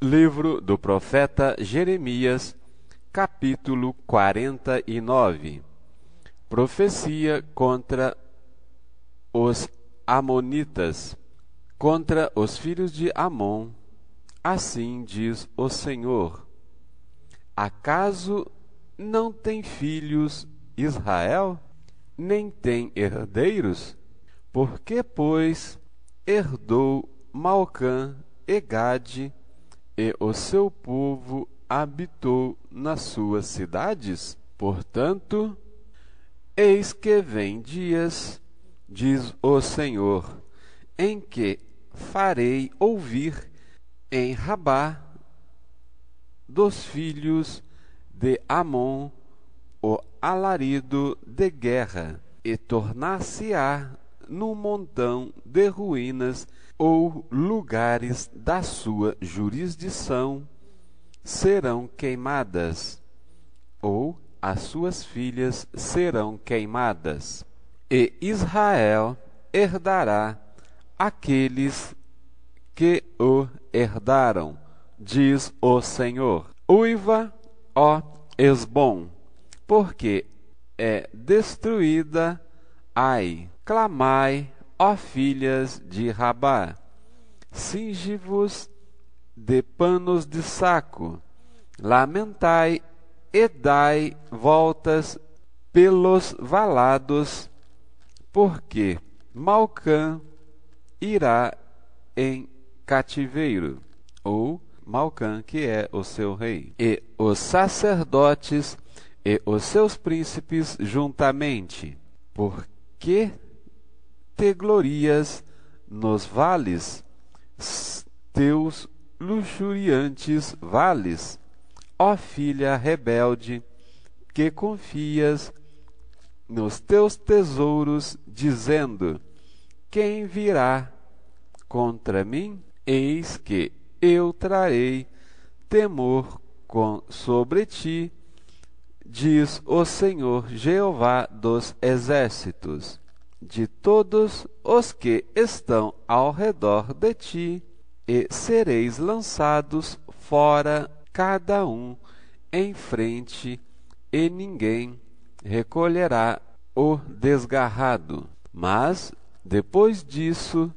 Livro do profeta Jeremias, capítulo 49. Profecia contra os amonitas, contra os filhos de Amon. Assim diz o Senhor: acaso não tem filhos Israel, nem tem herdeiros? Por que, pois, herdou Malcã e Gade, e o seu povo habitou nas suas cidades? Portanto, eis que vem dias, diz o Senhor, em que farei ouvir em Rabá dos filhos de Amon o alarido de guerra, e tornar-se-á num montão de ruínas ou lugares da sua jurisdição serão queimadas, ou as suas filhas serão queimadas. E Israel herdará aqueles que o herdaram, diz o Senhor. Uiva, ó Esbom, porque é destruída Ai. Clamai, ó filhas de Rabá, cingi-vos de panos de saco, lamentai e dai voltas pelos valados, porque Malcã irá em cativeiro, ou Malcã, que é o seu rei, e os sacerdotes e os seus príncipes juntamente. Porque te glorias nos vales, teus luxuriantes vales, ó filha rebelde, que confias nos teus tesouros, dizendo: quem virá contra mim? Eis que eu trarei temor sobre ti, diz o Senhor Jeová dos exércitos, de todos os que estão ao redor de ti, e sereis lançados fora, cada um em frente, e ninguém recolherá o desgarrado. Mas, depois disso,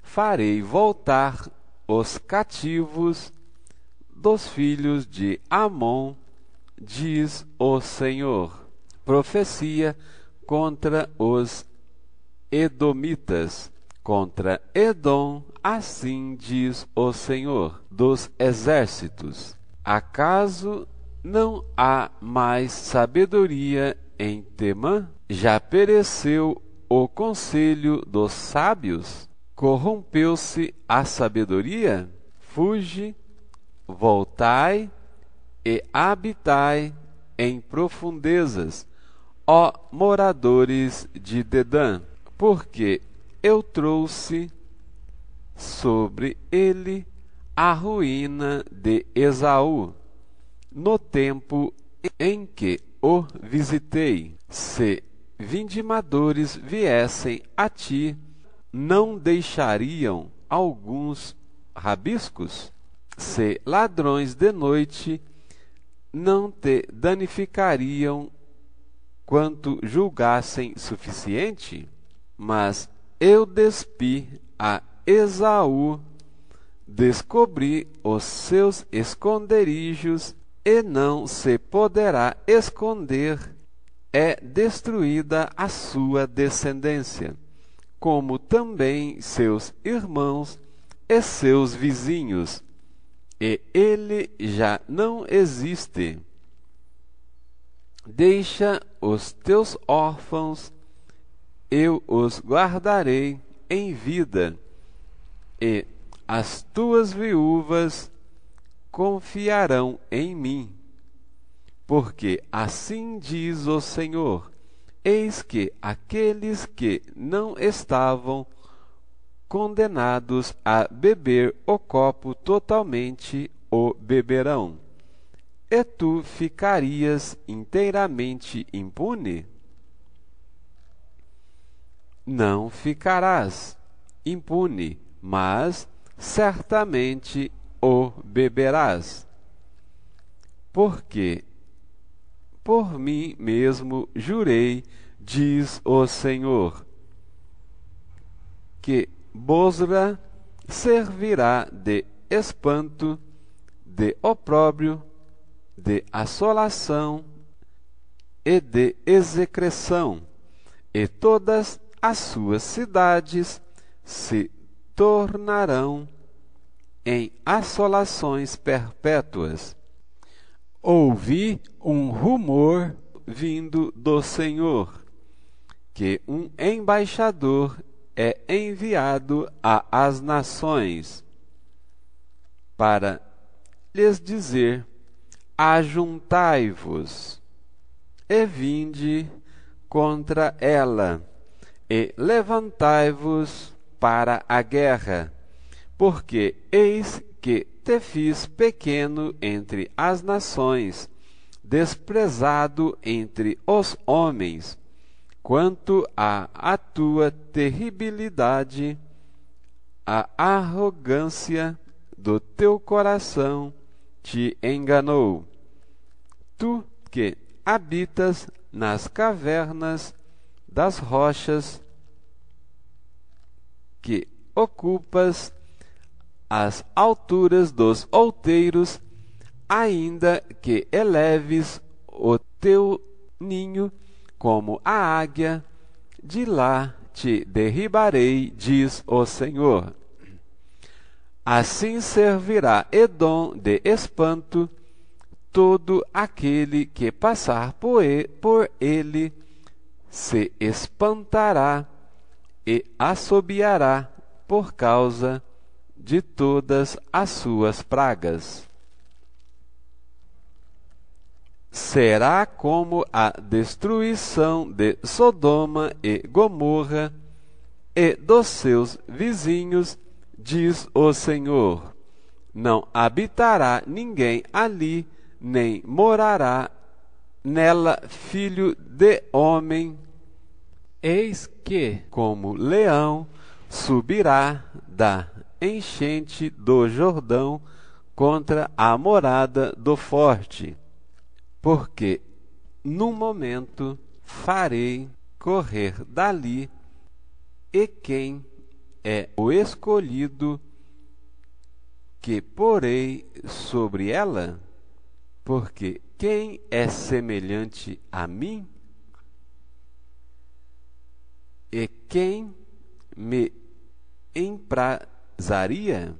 farei voltar os cativos dos filhos de Amon, diz o Senhor. Profecia contra os edomitas, contra Edom, assim diz o Senhor dos exércitos: acaso não há mais sabedoria em Temã? Já pereceu o conselho dos sábios? Corrompeu-se a sabedoria? Fuge, voltai e habitai em profundezas, ó moradores de Dedã, porque eu trouxe sobre ele a ruína de Esaú, no tempo em que o visitei. Se vindimadores viessem a ti, não deixariam alguns rabiscos? Se ladrões de noite não te danificariam quanto julgassem suficiente? Mas eu despi a Esaú, descobri os seus esconderijos, e não se poderá esconder. É destruída a sua descendência, como também seus irmãos e seus vizinhos, e ele já não existe. Deixa os teus órfãos, eu os guardarei em vida, e as tuas viúvas confiarão em mim. Porque assim diz o Senhor: eis que aqueles que não estavam condenados a beber o copo totalmente o beberão, e tu ficarias inteiramente impune? Não ficarás impune, mas certamente o beberás. Porque por mim mesmo jurei, diz o Senhor, que Bosra servirá de espanto, de opróbrio, de assolação e de execração, e todas as suas cidades se tornarão em assolações perpétuas. Ouvi um rumor vindo do Senhor, que um embaixador é enviado às nações, para lhes dizer: ajuntai-vos, e vinde contra ela, e levantai-vos para a guerra, porque eis que te fiz pequeno entre as nações, desprezado entre os homens. Quanto à tua terribilidade, a arrogância do teu coração te enganou. Tu que habitas nas cavernas das rochas, que ocupas as alturas dos outeiros, ainda que eleves o teu ninho como a águia, de lá te derribarei, diz o Senhor. Assim servirá Edom de espanto todo aquele que passar por ele se espantará e assobiará por causa de todas as suas pragas. Será como a destruição de Sodoma e Gomorra e dos seus vizinhos, diz o Senhor. Não habitará ninguém ali, nem morará nela filho de homem. Eis que, como leão, subirá da enchente do Jordão contra a morada do forte. Porque num momento farei correr dali, e quem é o escolhido que porei sobre ela? Porque quem é semelhante a mim? E quem me emprazaria?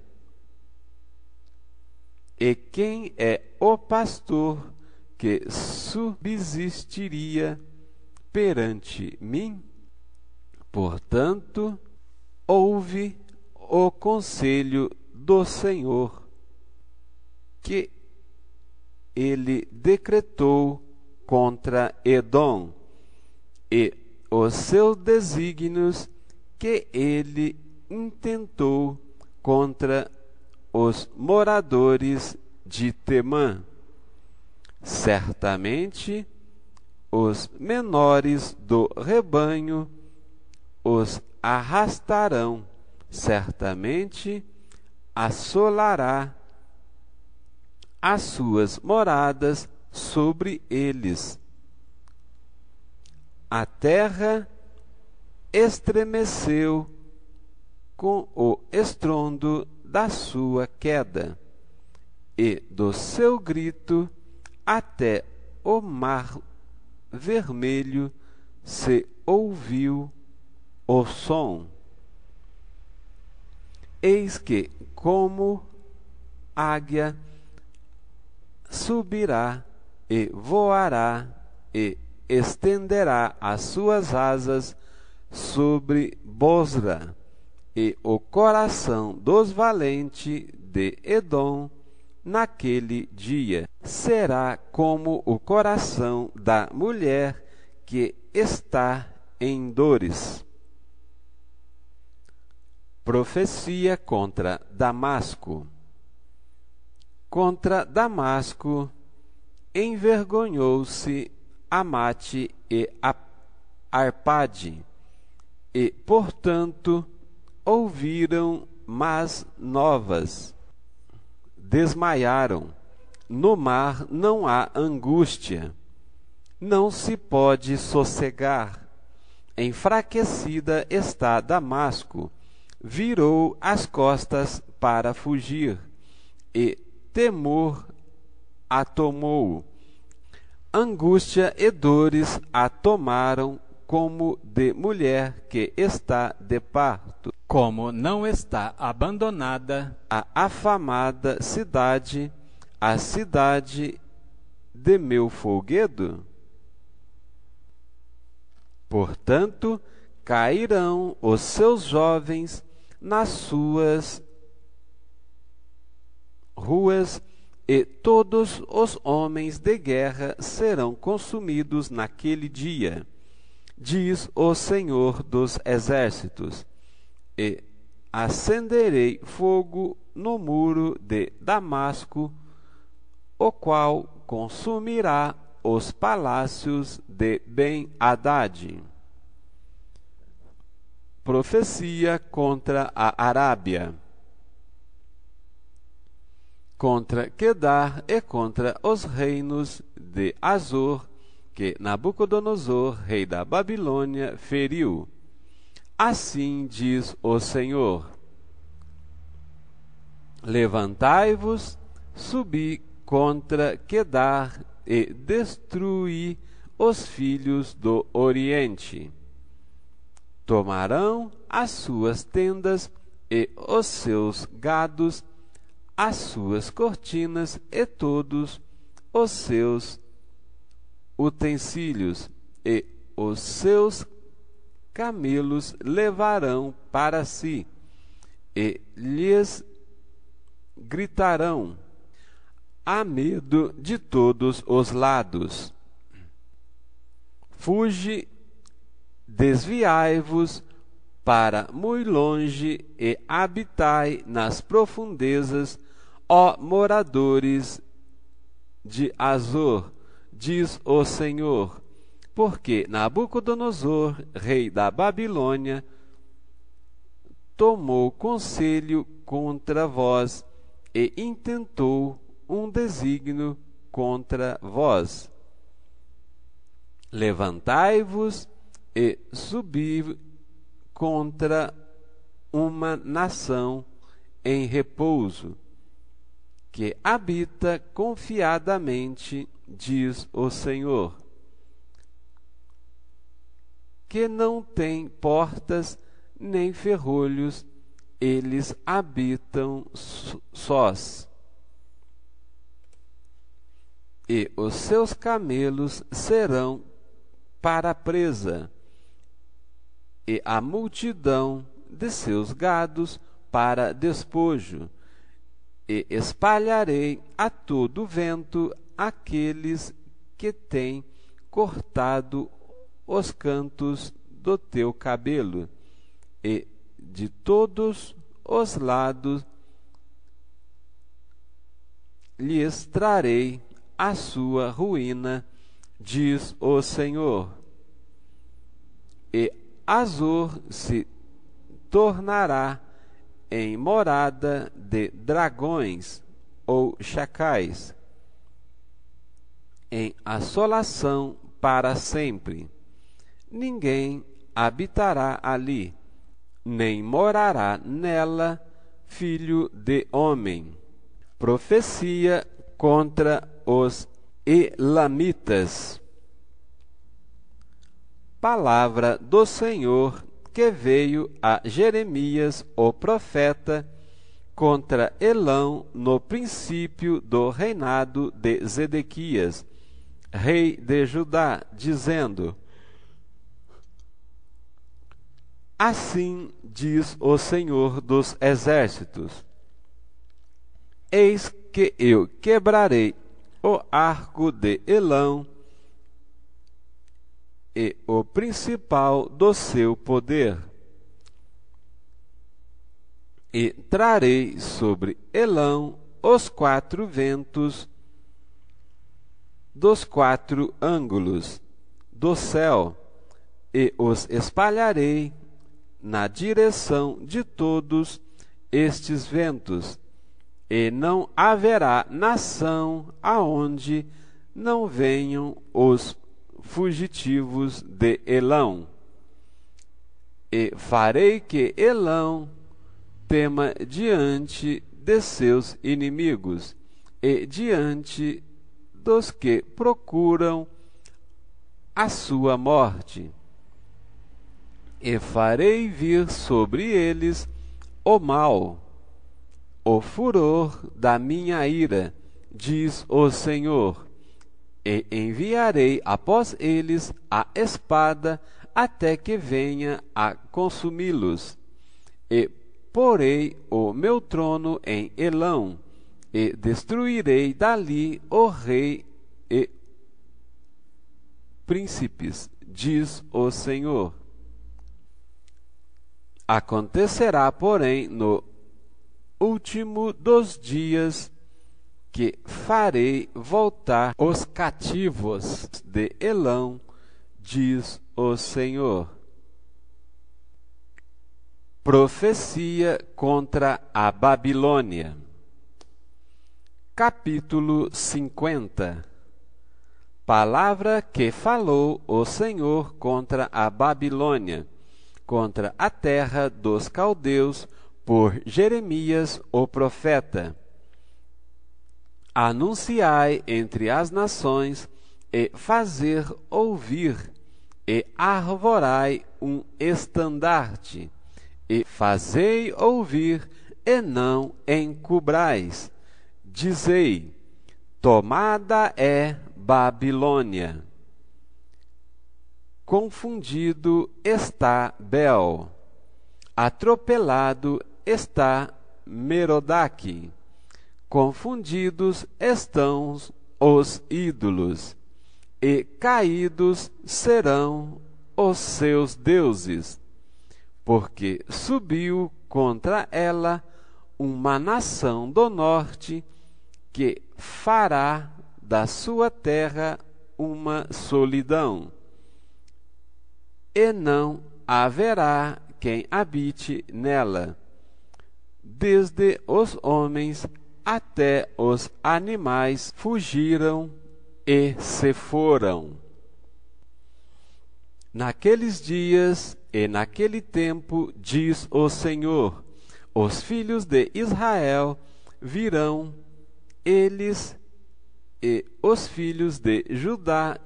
E quem é o pastor que subsistiria perante mim? Portanto, ouve o conselho do Senhor, que ele decretou contra Edom, e os seus desígnios que ele intentou contra os moradores de Temã. Certamente os menores do rebanho os arrastarão, certamente assolará as suas moradas sobre eles. A terra estremeceu com o estrondo da sua queda, e do seu grito até o mar vermelho se ouviu o som. Eis que, como águia, subirá e voará e estenderá as suas asas sobre Bosra, e o coração dos valentes de Edom naquele dia será como o coração da mulher que está em dores. Profecia contra Damasco. Contra Damasco envergonhou-se Amate e Arpade, e, portanto, ouviram más novas. desmaiaram. No mar não há angústia, não se pode sossegar. Enfraquecida está Damasco, virou as costas para fugir, e temor a tomou. Angústia e dores a tomaram, como de mulher que está de parto. Como não está abandonada A afamada cidade, a cidade de meu folguedo? Portanto, cairão os seus jovens nas suas ruas, e todos os homens de guerra serão consumidos naquele dia, diz o Senhor dos Exércitos. E acenderei fogo no muro de Damasco, o qual consumirá os palácios de Ben-Hadad. Profecia contra a Arábia, contra Quedar e contra os reinos de Azor, que Nabucodonosor, rei da Babilônia, feriu. Assim diz o Senhor: levantai-vos, subi contra Quedar e destruí os filhos do Oriente. Tomarão as suas tendas e os seus gados, as suas cortinas e todos os seus utensílios, e os seus camelos levarão para si, e lhes gritarão: há medo de todos os lados. Fuge, desviai-vos para muito longe e habitai nas profundezas, ó moradores de Azor, diz o Senhor, porque Nabucodonosor, rei da Babilônia, tomou conselho contra vós e intentou um desígnio contra vós. Levantai-vos e subi contra uma nação em repouso, que habita confiadamente, diz o Senhor, que não tem portas nem ferrolhos, eles habitam sós, e os seus camelos serão para a presa, e a multidão de seus gados para despojo, e espalharei a todo vento aqueles que têm cortado os cantos do teu cabelo, e de todos os lados lhes trarei a sua ruína, diz o Senhor. E Azor se tornará em morada de dragões ou chacais, em assolação para sempre. Ninguém habitará ali, nem morará nela filho de homem. Profecia contra os elamitas. Palavra do Senhor que veio a Jeremias, o profeta, contra Elão no princípio do reinado de Zedequias, rei de Judá, dizendo: assim diz o Senhor dos Exércitos: eis que eu quebrarei o arco de Elão e o principal do seu poder, e trarei sobre Elão os 4 ventos dos 4 ângulos do céu, e os espalharei na direção de todos estes ventos, e não haverá nação aonde não venham os fugitivos de Elão. E farei que Elão tema diante de seus inimigos e diante dos que procuram a sua morte. E farei vir sobre eles o mal, o furor da minha ira, diz o Senhor, e enviarei após eles a espada até que venha a consumi-los. E porei o meu trono em Elão, e destruirei dali o rei e príncipes, diz o Senhor. Acontecerá, porém, no último dos dias, que farei voltar os cativos de Elão, diz o Senhor. Profecia contra a Babilônia. Capítulo 50. Palavra que falou o Senhor contra a Babilônia, contra a terra dos caldeus, por Jeremias o profeta. Anunciai entre as nações, e fazer ouvir, e arvorai um estandarte, e fazei ouvir, e não encubrais. Dizei: tomada é Babilônia. Confundido está Bel, atropelado está Merodach, confundidos estão os ídolos, e caídos serão os seus deuses, porque subiu contra ela uma nação do norte, que fará da sua terra uma solidão, e não haverá quem habite nela. Desde os homens até os animais fugiram e se foram. Naqueles dias e naquele tempo, diz o Senhor, os filhos de Israel virão, eles e os filhos de Judá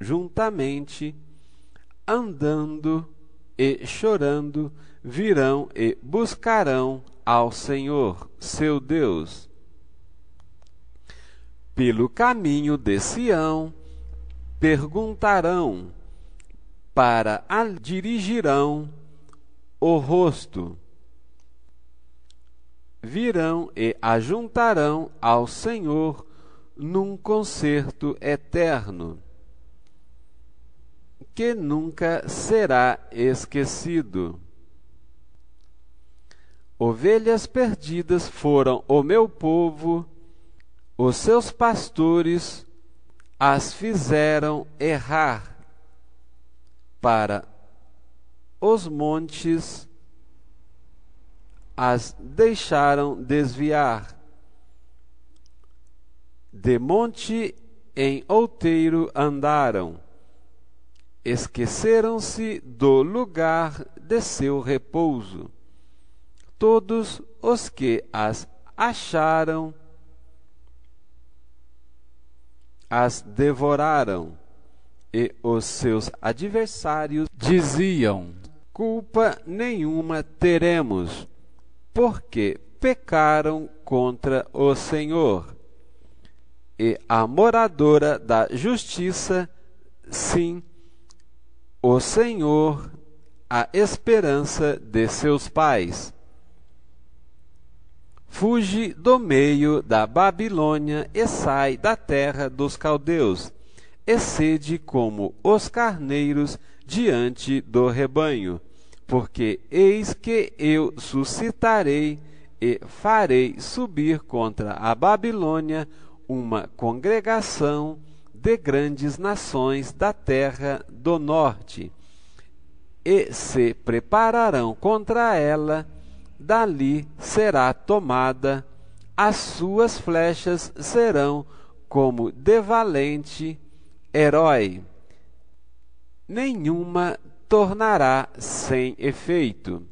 juntamente, andando e chorando, virão e buscarão ao Senhor, seu Deus. Pelo caminho de Sião perguntarão, para a dirigirão o rosto. Virão e ajuntarão ao Senhor num concerto eterno, que nunca será esquecido. Ovelhas perdidas foram o meu povo, os seus pastores as fizeram errar para os montes, as deixaram desviar. De monte em outeiro andaram, esqueceram-se do lugar de seu repouso. Todos os que as acharam as devoraram, e os seus adversários diziam: culpa nenhuma teremos, porque pecaram contra o Senhor. E a moradora da justiça, sim, o Senhor, a esperança de seus pais. Fuge do meio da Babilônia e sai da terra dos caldeus, e sede como os carneiros diante do rebanho, porque eis que eu suscitarei e farei subir contra a Babilônia uma congregação de grandes nações da terra do norte, e se prepararão contra ela. Dali será tomada, as suas flechas serão como de valente herói, nenhuma tornará sem efeito.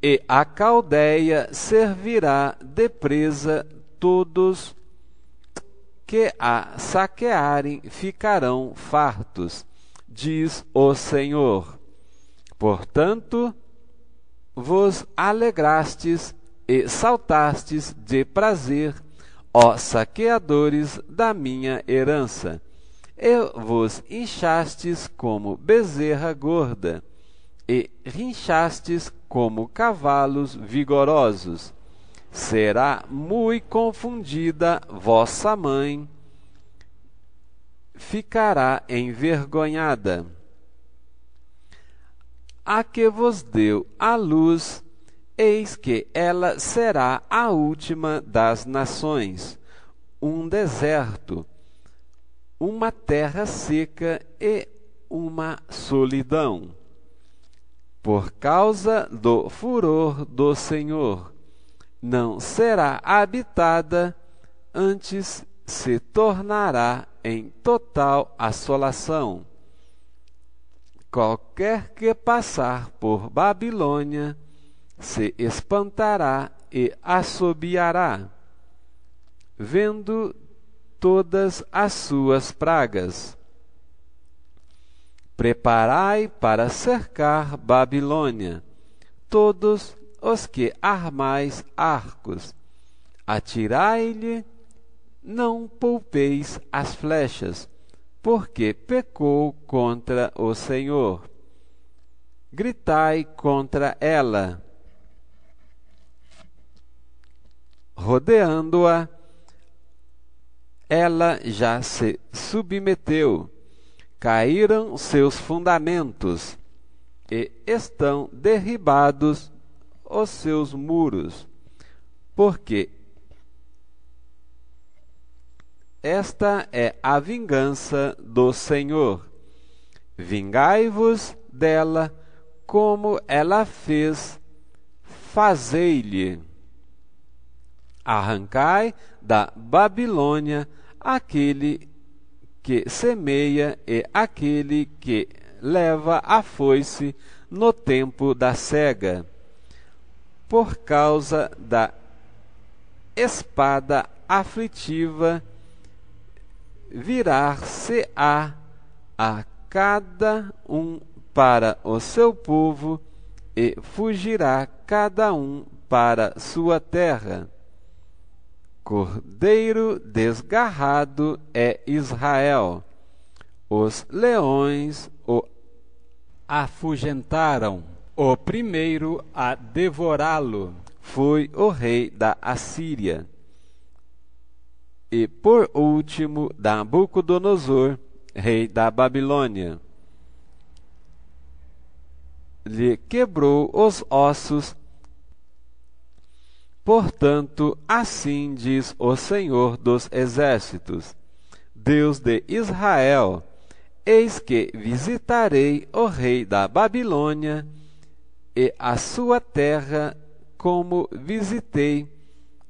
E a Caldeia servirá de presa, todos que a saquearem ficarão fartos, diz o Senhor. Portanto, vos alegrastes e saltastes de prazer, ó saqueadores da minha herança, e vos inchastes como bezerra gorda, e rinchastes como cavalos vigorosos. Será muito confundida vossa mãe, ficará envergonhada. A que vos deu a luz, eis que ela será a última das nações, um deserto, uma terra seca e uma solidão. Por causa do furor do Senhor, não será habitada, antes se tornará em total assolação. Qualquer que passar por Babilônia se espantará e assobiará, vendo todas as suas pragas. Preparai para cercar Babilônia, todos os que armais arcos. Atirai-lhe, não poupeis as flechas, porque pecou contra o Senhor. Gritai contra ela, rodeando-a, ela já se submeteu. Caíram seus fundamentos, e estão derribados os seus muros, porque esta é a vingança do Senhor. Vingai-vos dela, como ela fez, fazei-lhe. Arrancai da Babilônia aquele que semeia e aquele que leva a foice no tempo da cega, por causa da espada aflitiva, virar-se-á a cada um para o seu povo, e fugirá cada um para sua terra. Cordeiro desgarrado é Israel, os leões o afugentaram, o primeiro a devorá-lo foi o rei da Assíria, e por último Nabucodonosor, rei da Babilônia. Lhe quebrou os ossos. Portanto, assim diz o Senhor dos Exércitos, Deus de Israel: eis que visitarei o rei da Babilônia e a sua terra, como visitei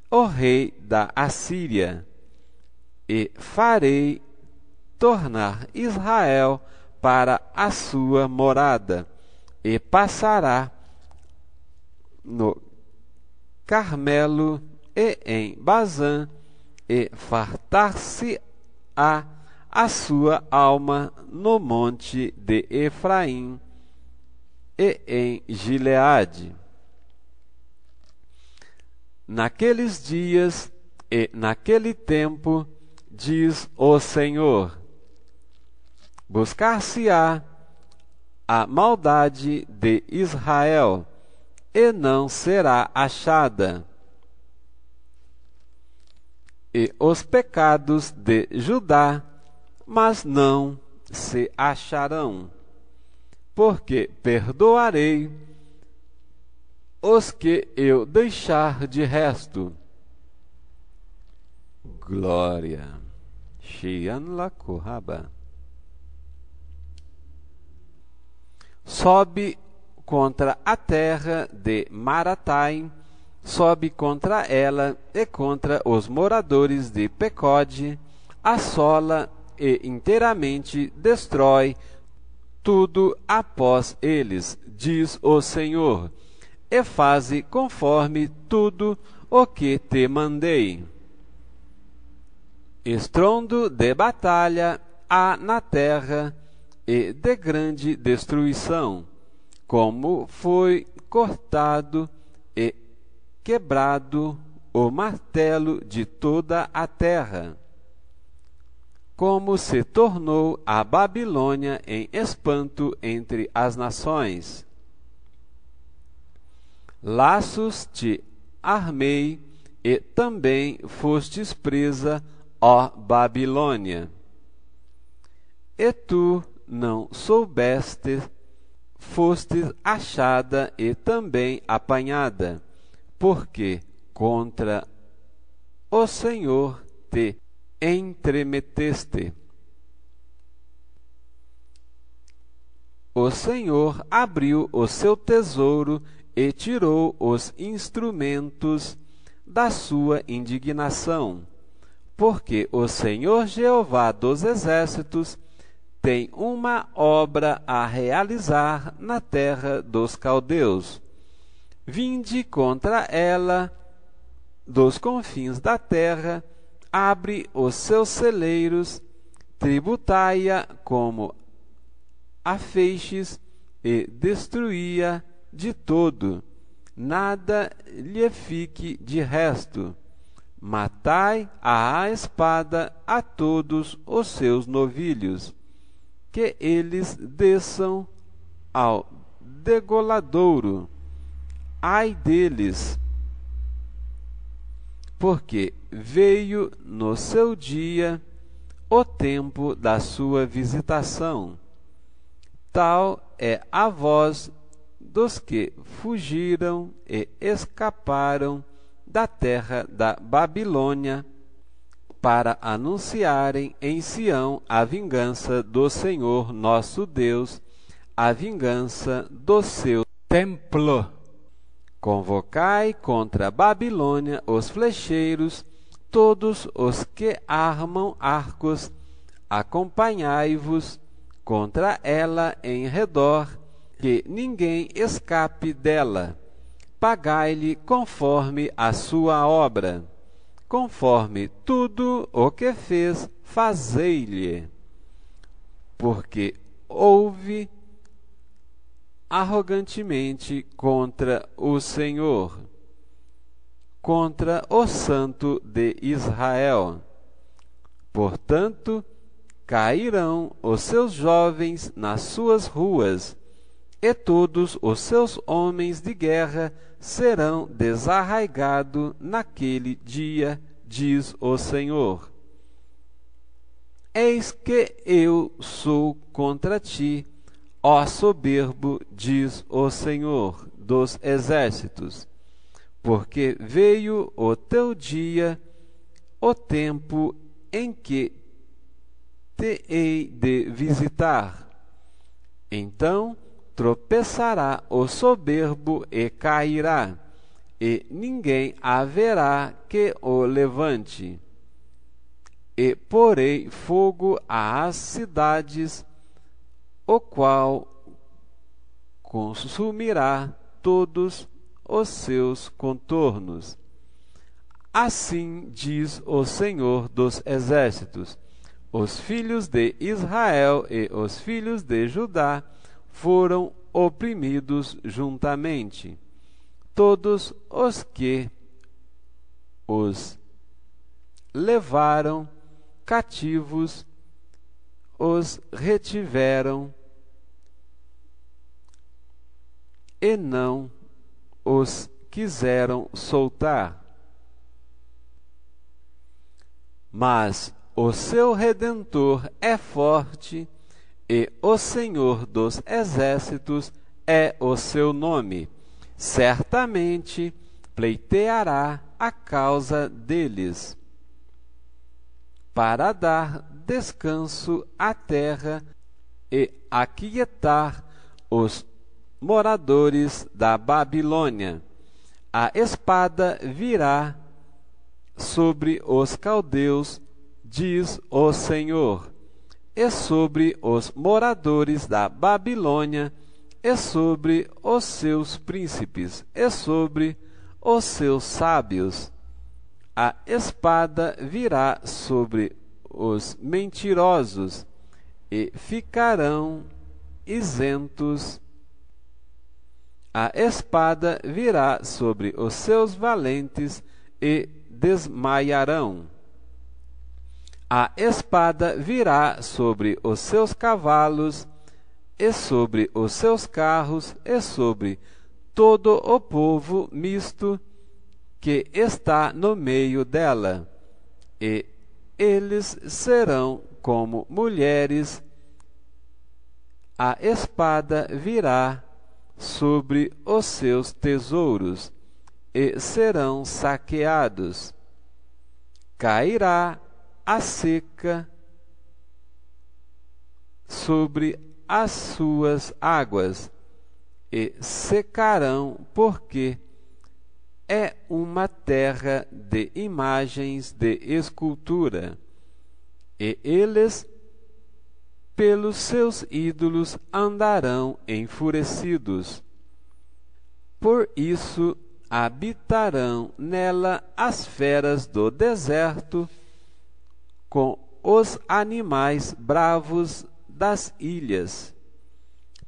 o rei da Assíria, e farei tornar Israel para a sua morada, e passará no Carmelo e em Bazã, e fartar-se-á a sua alma no monte de Efraim e em Gileade. Naqueles dias e naquele tempo, diz o Senhor, buscar-se-á a maldade de Israel, e não será achada, e os pecados de Judá, mas não se acharão, porque perdoarei os que eu deixar de resto. Glória. Shian Lakuraba. Sobe contra a terra de Maratai, sobe contra ela e contra os moradores de Pecode, assola e inteiramente destrói tudo após eles, diz o Senhor, e faze conforme tudo o que te mandei. Estrondo de batalha há na terra e de grande destruição, como foi cortado e quebrado o martelo de toda a terra, como se tornou a Babilônia em espanto entre as nações. Laços te armei, e também fostes presa, ó Babilônia. E tu não soubeste, fostes achada e também apanhada, porque contra o Senhor te entremeteste. O Senhor abriu o seu tesouro e tirou os instrumentos da sua indignação, porque o Senhor Jeová dos exércitos tem uma obra a realizar na terra dos caldeus. Vinde contra ela dos confins da terra, abre os seus celeiros, tributai-a como a feixes e destruí-a de todo, nada lhe fique de resto. Matai à espada a todos os seus novilhos, que eles desçam ao degoladouro. Ai deles, porque veio no seu dia o tempo da sua visitação. Tal é a voz dos que fugiram e escaparam da terra da Babilônia, para anunciarem em Sião a vingança do Senhor nosso Deus, a vingança do seu templo. Convocai contra a Babilônia os flecheiros, todos os que armam arcos, acompanhai-vos contra ela em redor, que ninguém escape dela. Pagai-lhe conforme a sua obra, conforme tudo o que fez, fazei-lhe. Porque houve arrogantemente contra o Senhor, contra o Santo de Israel. Portanto, cairão os seus jovens nas suas ruas, e todos os seus homens de guerra serão desarraigados naquele dia, diz o Senhor. Eis que eu sou contra ti, ó soberbo, diz o Senhor dos exércitos, porque veio o teu dia, o tempo em que te hei de visitar. Então tropeçará o soberbo e cairá, e ninguém haverá que o levante. E porei fogo às cidades, o qual consumirá todos os seus contornos. Assim diz o Senhor dos exércitos: os filhos de Israel e os filhos de Judá foram oprimidos juntamente. Todos os que os levaram cativos os retiveram e não os quiseram soltar. Mas o seu Redentor é forte, e o Senhor dos exércitos é o seu nome. Certamente pleiteará a causa deles, para dar descanso à terra e aquietar os moradores da Babilônia. a espada virá sobre os caldeus, diz o Senhor, e sobre os moradores da Babilônia, e sobre os seus príncipes, e sobre os seus sábios. A espada virá sobre os mentirosos, e ficarão isentos. A espada virá sobre os seus valentes, e desmaiarão. A espada virá sobre os seus cavalos, e sobre os seus carros, e sobre todo o povo misto que está no meio dela, e eles serão como mulheres. A espada virá sobre os seus tesouros, e serão saqueados. Cairá a seca sobre as suas águas, e secarão, porque é uma terra de imagens de escultura, e eles pelos seus ídolos andarão enfurecidos. Por isso habitarão nela as feras do deserto, com os animais bravos das ilhas.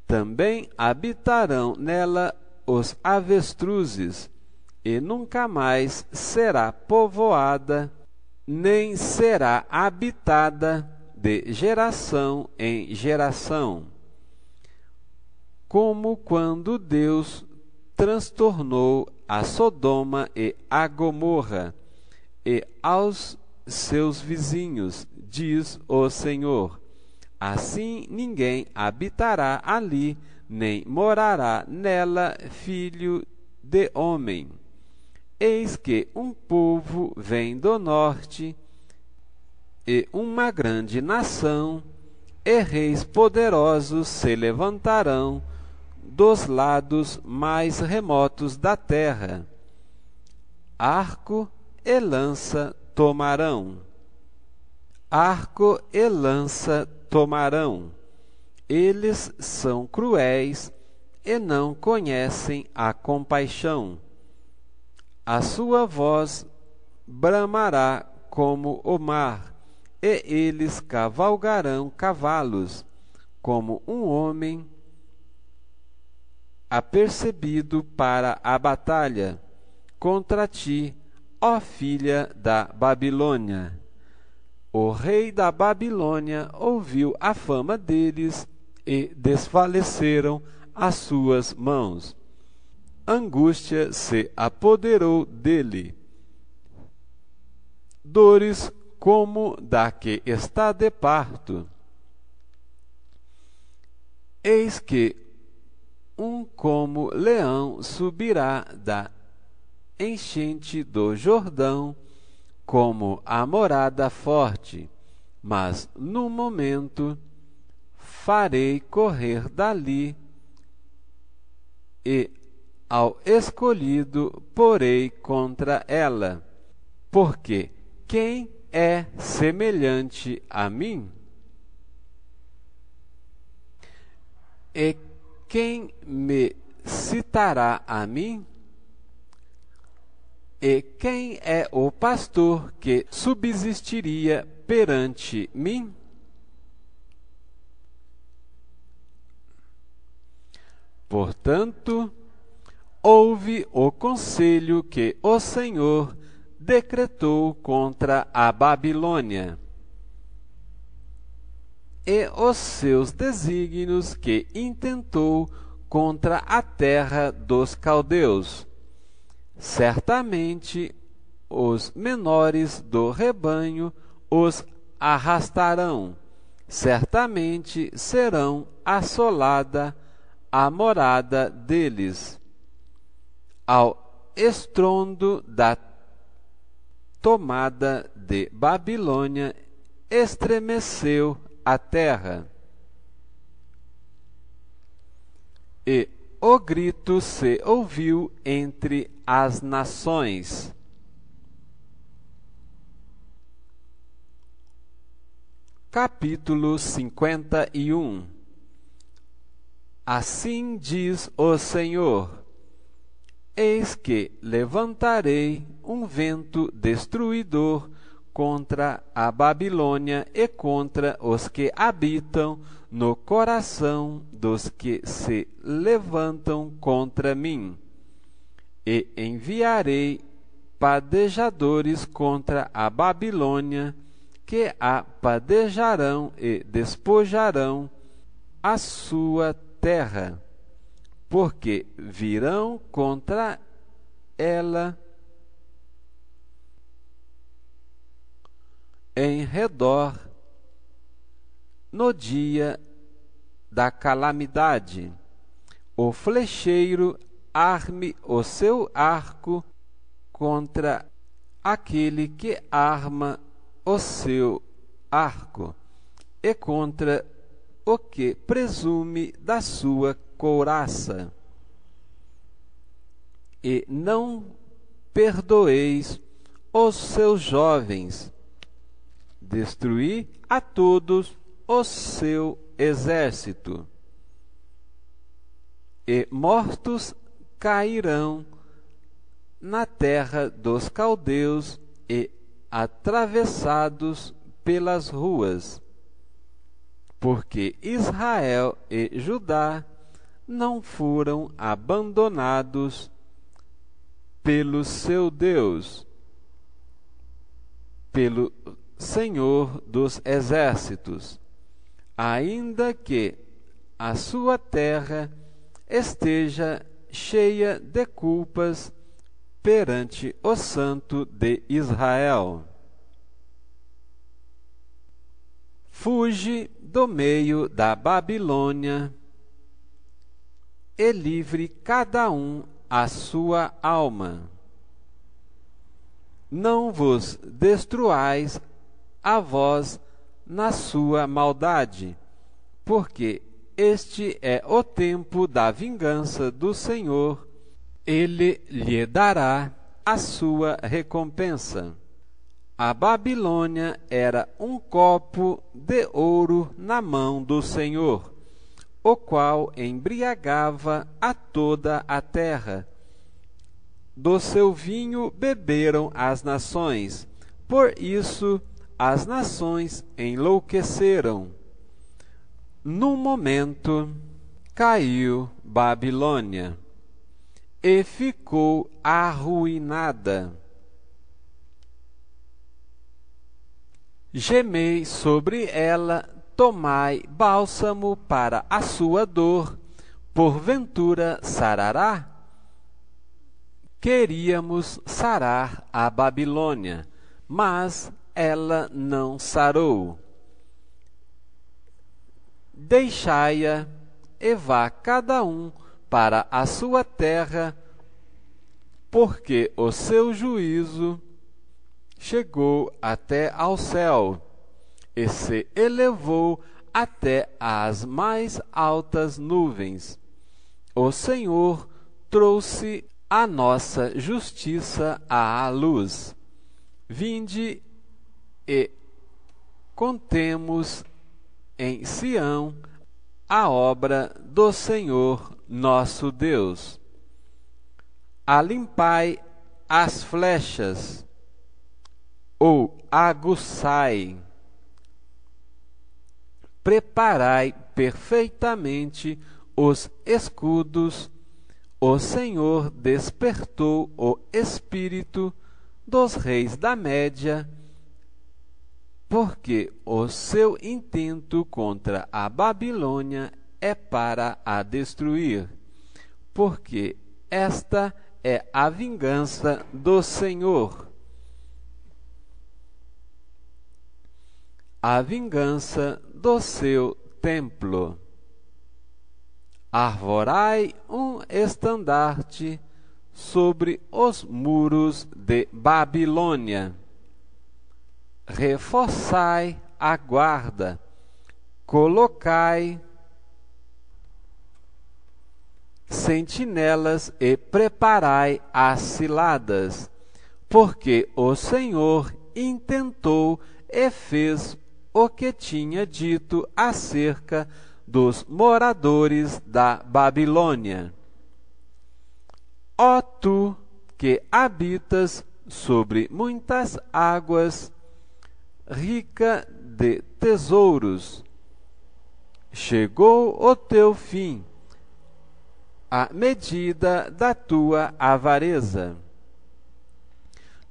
Também habitarão nela os avestruzes, e nunca mais será povoada, nem será habitada de geração em geração, como quando Deus transtornou a Sodoma e a Gomorra, e aos seus vizinhos, diz o Senhor. Assim ninguém habitará ali, nem morará nela filho de homem. Eis que um povo vem do norte, e uma grande nação, e reis poderosos se levantarão dos lados mais remotos da terra. Arco e lança tomarão. Arco e lança tomarão. Eles são cruéis e não conhecem a compaixão. A sua voz bramará como o mar, e eles cavalgarão cavalos, como um homem apercebido para a batalha, contra ti, ó filha da Babilônia. O rei da Babilônia ouviu a fama deles, e desfaleceram as suas mãos. Angústia se apoderou dele. Dores como da que está de parto. Eis que um como leão subirá da enchente do Jordão, como a morada forte, mas no momento farei correr dali, e ao escolhido porei contra ela, porque quem é semelhante a mim? E quem me citará a mim? E quem é o pastor que subsistiria perante mim? Portanto, ouve o conselho que o Senhor decretou contra a Babilônia, e os seus desígnios que intentou contra a terra dos caldeus. Certamente os menores do rebanho os arrastarão, certamente serão assolada a morada deles. Ao estrondo da tomada de Babilônia, estremeceu a terra, e o grito se ouviu entre as nações. Capítulo 51. Assim diz o Senhor: eis que levantarei um vento destruidor contra a Babilônia e contra os que habitam no coração dos que se levantam contra mim. E enviarei padejadores contra a Babilônia, que a padejarão e despojarão a sua terra, porque virão contra ela em redor no dia da calamidade. O flecheiro arme o seu arco contra aquele que arma o seu arco, e contra o que presume da sua couraça. E não perdoeis os seus jovens, destruí a todos o seu exército, e mortos cairão na terra dos caldeus e atravessados pelas ruas, porque Israel e Judá não foram abandonados pelo seu Deus, pelo Senhor dos exércitos, ainda que a sua terra esteja cheia de culpas perante o Santo de Israel. Fuge do meio da Babilônia e livre cada um a sua alma. Não vos destruais a vós na sua maldade, porque este é o tempo da vingança do Senhor. Ele lhe dará a sua recompensa. A Babilônia era um copo de ouro na mão do Senhor, o qual embriagava a toda a terra. Do seu vinho beberam as nações, por isso as nações enlouqueceram. Num momento caiu Babilônia e ficou arruinada. Gemei sobre ela, tomai bálsamo para a sua dor, porventura sarará? Queríamos sarar a Babilônia, mas ela não sarou. Deixai-a e vá cada um para a sua terra, porque o seu juízo chegou até ao céu e se elevou até as mais altas nuvens. O Senhor trouxe a nossa justiça à luz. Vinde e contemos em Sião a obra do Senhor nosso Deus. Alimpai as flechas, ou aguçai. Preparai perfeitamente os escudos. O Senhor despertou o espírito dos reis da Média, porque o seu intento contra a Babilônia é para a destruir, porque esta é a vingança do Senhor, a vingança do seu templo. Arvorai um estandarte sobre os muros de Babilônia. Reforçai a guarda, colocai sentinelas e preparai as ciladas, porque o Senhor intentou e fez o que tinha dito acerca dos moradores da Babilônia. Ó tu que habitas sobre muitas águas, rica de tesouros, chegou o teu fim, a medida da tua avareza.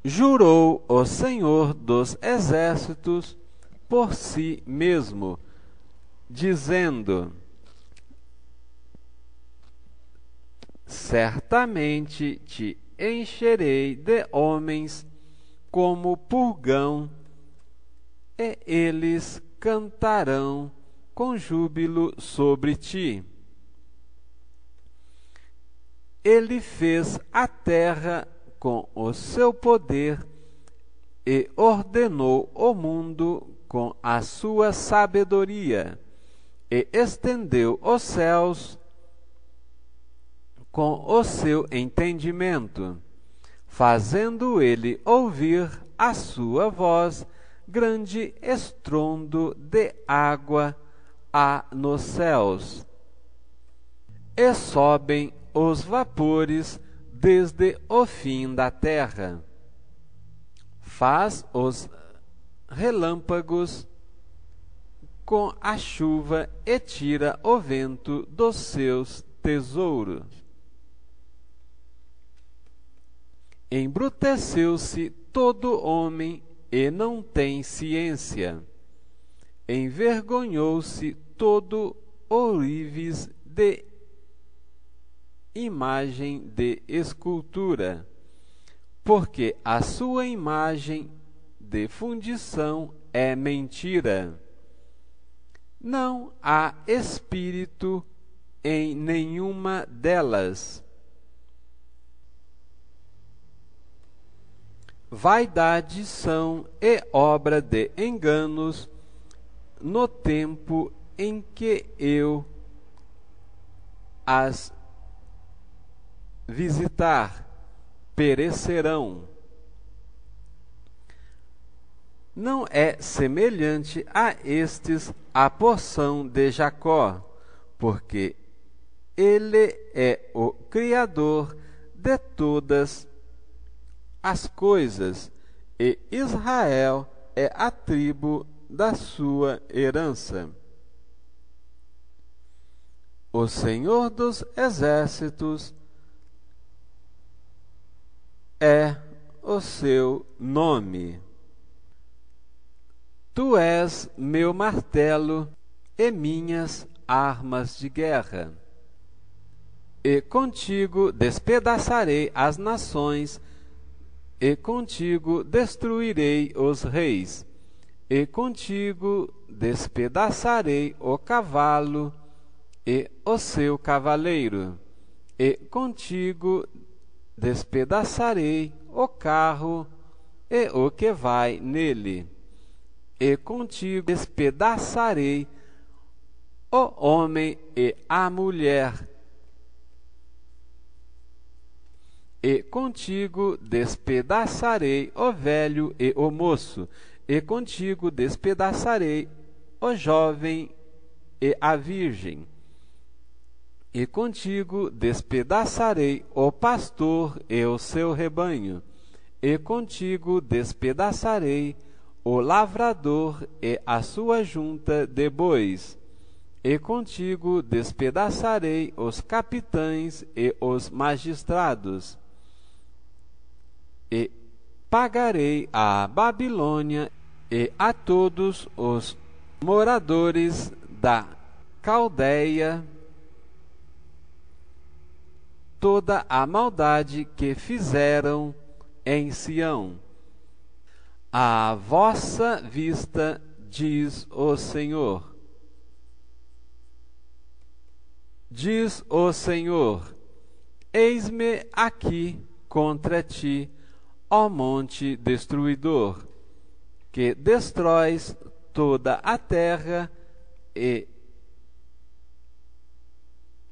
Jurou o Senhor dos Exércitos por si mesmo, dizendo: certamente te encherei de homens como pulgão, e eles cantarão com júbilo sobre ti. Ele fez a terra com o seu poder e ordenou o mundo com a sua sabedoria, e estendeu os céus com o seu entendimento, fazendo ele ouvir a sua voz, grande estrondo de água há nos céus. E sobem os vapores desde o fim da terra. Faz os relâmpagos com a chuva e tira o vento dos seus tesouros. Embruteceu-se todo homem e não tem ciência. Envergonhou-se todo ourives de imagem de escultura, porque a sua imagem de fundição é mentira. Não há espírito em nenhuma delas. Vaidade são e obra de enganos, no tempo em que eu as visitar, perecerão. Não é semelhante a estes a porção de Jacó, porque ele é o Criador de todas as coisas, e Israel é a tribo da sua herança. O Senhor dos Exércitos é o seu nome. Tu és meu martelo e minhas armas de guerra. E contigo despedaçarei as nações, e contigo destruirei os reis, e contigo despedaçarei o cavalo e o seu cavaleiro, e contigo despedaçarei o carro e o que vai nele, e contigo despedaçarei o homem e a mulher, e contigo despedaçarei o velho e o moço, e contigo despedaçarei o jovem e a virgem, e contigo despedaçarei o pastor e o seu rebanho, e contigo despedaçarei o lavrador e a sua junta de bois, e contigo despedaçarei os capitães e os magistrados, e pagarei a Babilônia e a todos os moradores da Caldeia toda a maldade que fizeram em Sião. À vossa vista, diz o Senhor. Diz o Senhor: eis-me aqui contra ti, ó monte destruidor, que destróis toda a terra e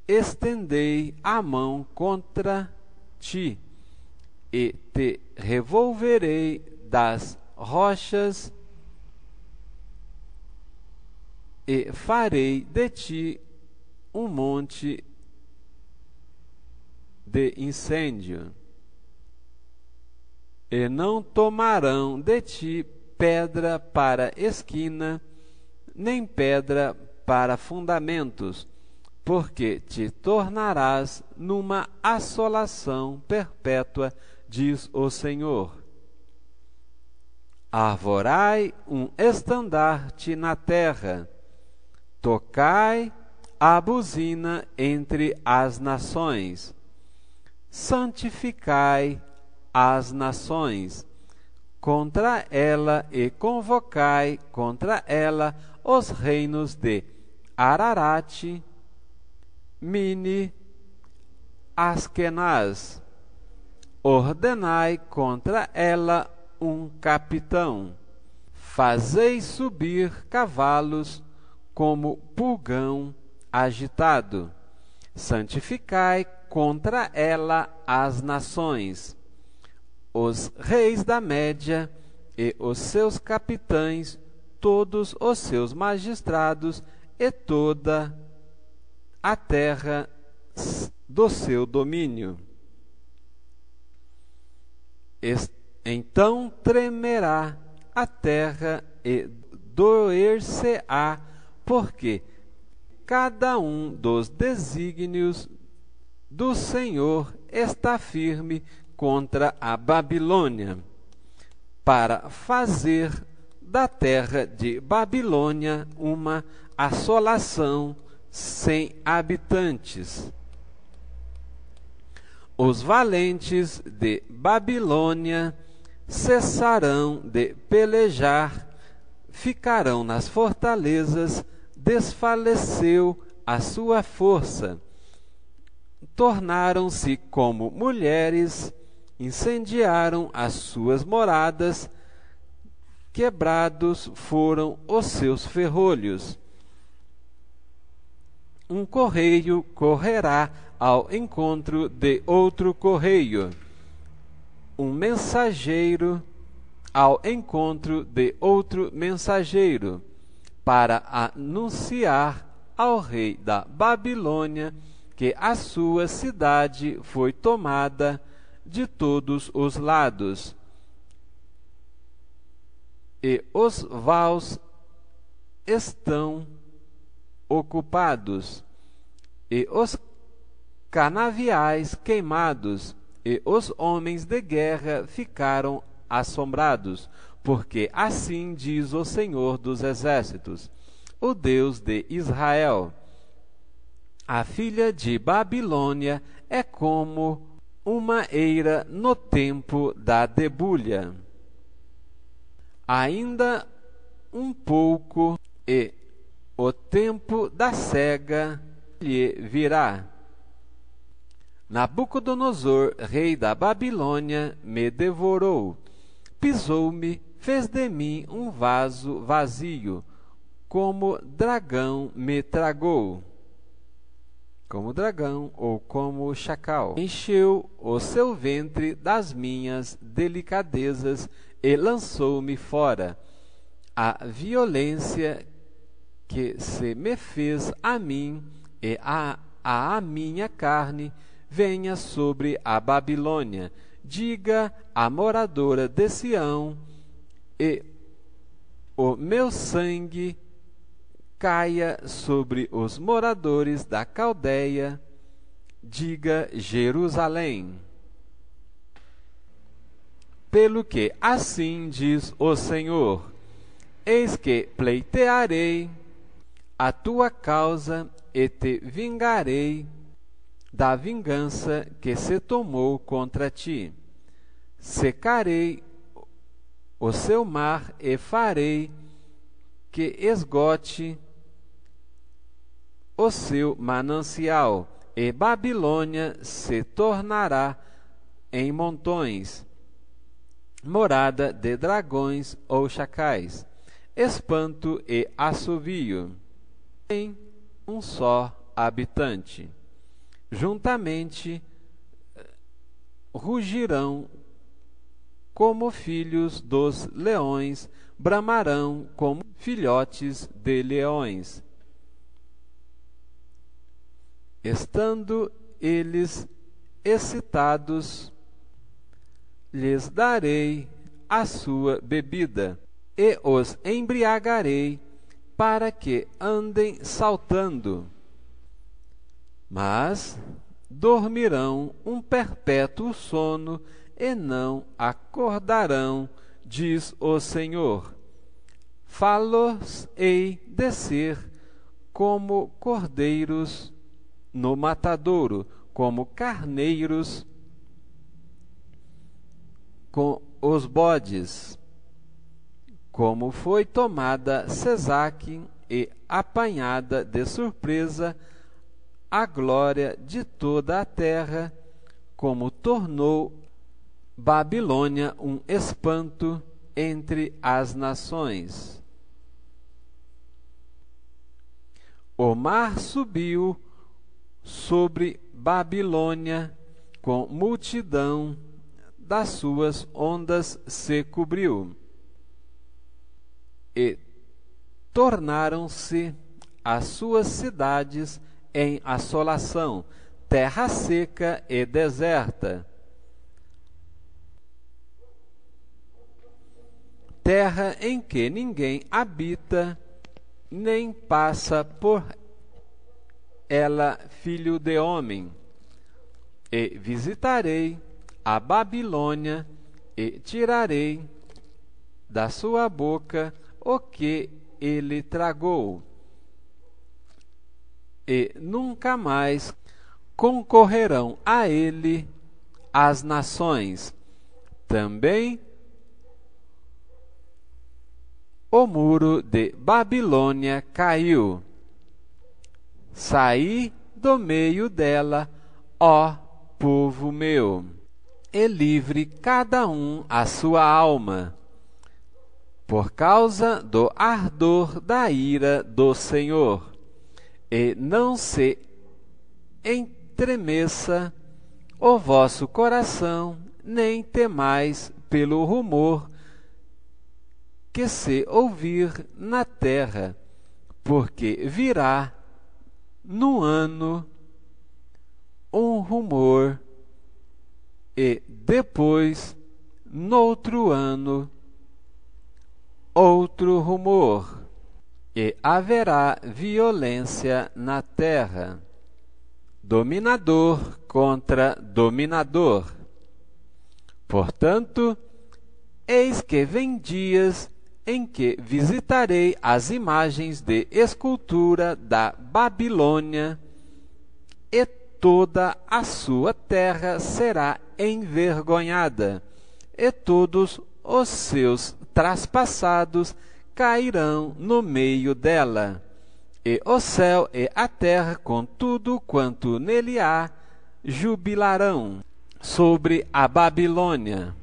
estendei a mão contra ti, e te revolverei das rochas, e farei de ti um monte de incêndio, e não tomarão de ti pedra para esquina, nem pedra para fundamentos, porque te tornarás numa assolação perpétua, diz o Senhor. Arvorai um estandarte na terra, tocai a buzina entre as nações, santificai as nações, contra ela e convocai contra ela os reinos de Ararate, Mini, Askenaz. Ordenai contra ela um capitão. Fazei subir cavalos como pulgão agitado. Santificai contra ela as nações. Os reis da Média e os seus capitães, todos os seus magistrados e toda a terra do seu domínio. Então tremerá a terra e doer-se-á, porque cada um dos desígnios do Senhor está firme contra a Babilônia, para fazer da terra de Babilônia uma assolação sem habitantes. Os valentes de Babilônia cessarão de pelejar, ficarão nas fortalezas, desfaleceu a sua força. Tornaram-se como mulheres, incendiaram as suas moradas, quebrados foram os seus ferrolhos. Um correio correrá ao encontro de outro correio, um mensageiro ao encontro de outro mensageiro, para anunciar ao rei da Babilônia que a sua cidade foi tomada de todos os lados, e os vaus estão ocupados, e os canaviais queimados, e os homens de guerra ficaram assombrados, porque assim diz o Senhor dos Exércitos, o Deus de Israel: a filha de Babilônia é como uma eira no tempo da debulha. Ainda um pouco, e o tempo da cega lhe virá. Nabucodonosor, rei da Babilônia, me devorou, pisou-me, fez de mim um vaso vazio, como dragão me tragou. Como dragão ou como chacal. Encheu o seu ventre das minhas delicadezas e lançou-me fora. A violência que se me fez a mim e a minha carne venha sobre a Babilônia. Diga a moradora de Sião, e o meu sangue caia sobre os moradores da Caldeia. Diga Jerusalém. Pelo que assim diz o Senhor: eis que pleitearei a tua causa e te vingarei da vingança que se tomou contra ti. Secarei o seu mar e farei que esgote o seu manancial, e Babilônia se tornará em montões, morada de dragões ou chacais, espanto e assovio, em um só habitante. juntamente rugirão como filhos dos leões, bramarão como filhotes de leões. Estando eles excitados, lhes darei a sua bebida, e os embriagarei, para que andem saltando. Mas dormirão um perpétuo sono, e não acordarão, diz o Senhor. Fá-los-ei descer como cordeiros no matadouro, como carneiros com os bodes. Como foi tomada Sesaque e apanhada de surpresa a glória de toda a terra, como tornou Babilônia um espanto entre as nações. O mar subiu sobre Babilônia, com multidão das suas ondas se cobriu, e tornaram-se as suas cidades em assolação, terra seca e deserta, terra em que ninguém habita, nem passa por ela filho de homem. E visitarei a Babilônia, e tirarei da sua boca o que ele tragou, e nunca mais concorrerão a ele as nações. Também o muro de Babilônia caiu. Saí do meio dela, ó povo meu, e livre cada um a sua alma, por causa do ardor da ira do Senhor. E não se entremeça o vosso coração, nem temais pelo rumor que se ouvir na terra, porque virá no ano um rumor, e depois, noutro ano, outro rumor, e haverá violência na terra, dominador contra dominador. Portanto, eis que vem dias em que visitarei as imagens de escultura da Babilônia, e toda a sua terra será envergonhada, e todos os seus traspassados cairão no meio dela, e o céu e a terra, com tudo quanto nele há, jubilarão sobre a Babilônia.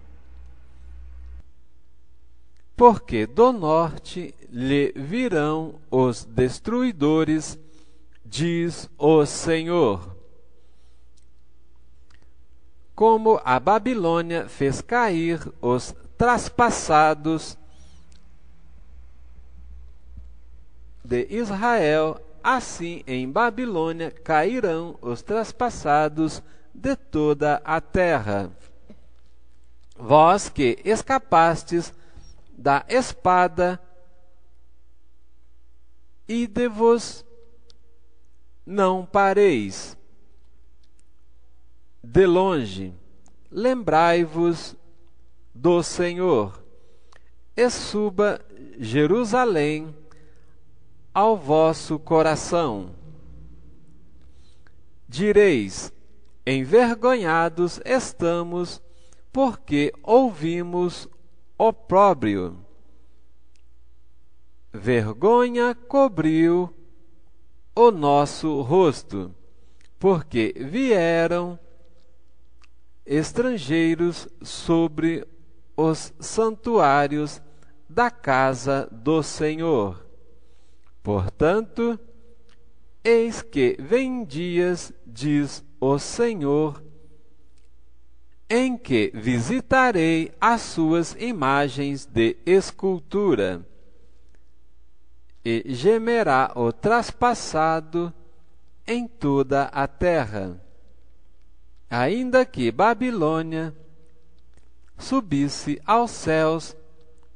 Porque do norte lhe virão os destruidores, diz o Senhor. Como a Babilônia fez cair os traspassados de Israel, assim em Babilônia cairão os traspassados de toda a terra. Vós que escapastes da espada, ide-vos, não pareis. De longe, lembrai-vos do Senhor, e suba Jerusalém ao vosso coração. Direis: envergonhados estamos, porque ouvimos opróbrio. Vergonha cobriu o nosso rosto, porque vieram estrangeiros sobre os santuários da casa do Senhor. Portanto, eis que vem dias, diz o Senhor, em que visitarei as suas imagens de escultura, e gemerá o traspassado em toda a terra. Ainda que Babilônia subisse aos céus,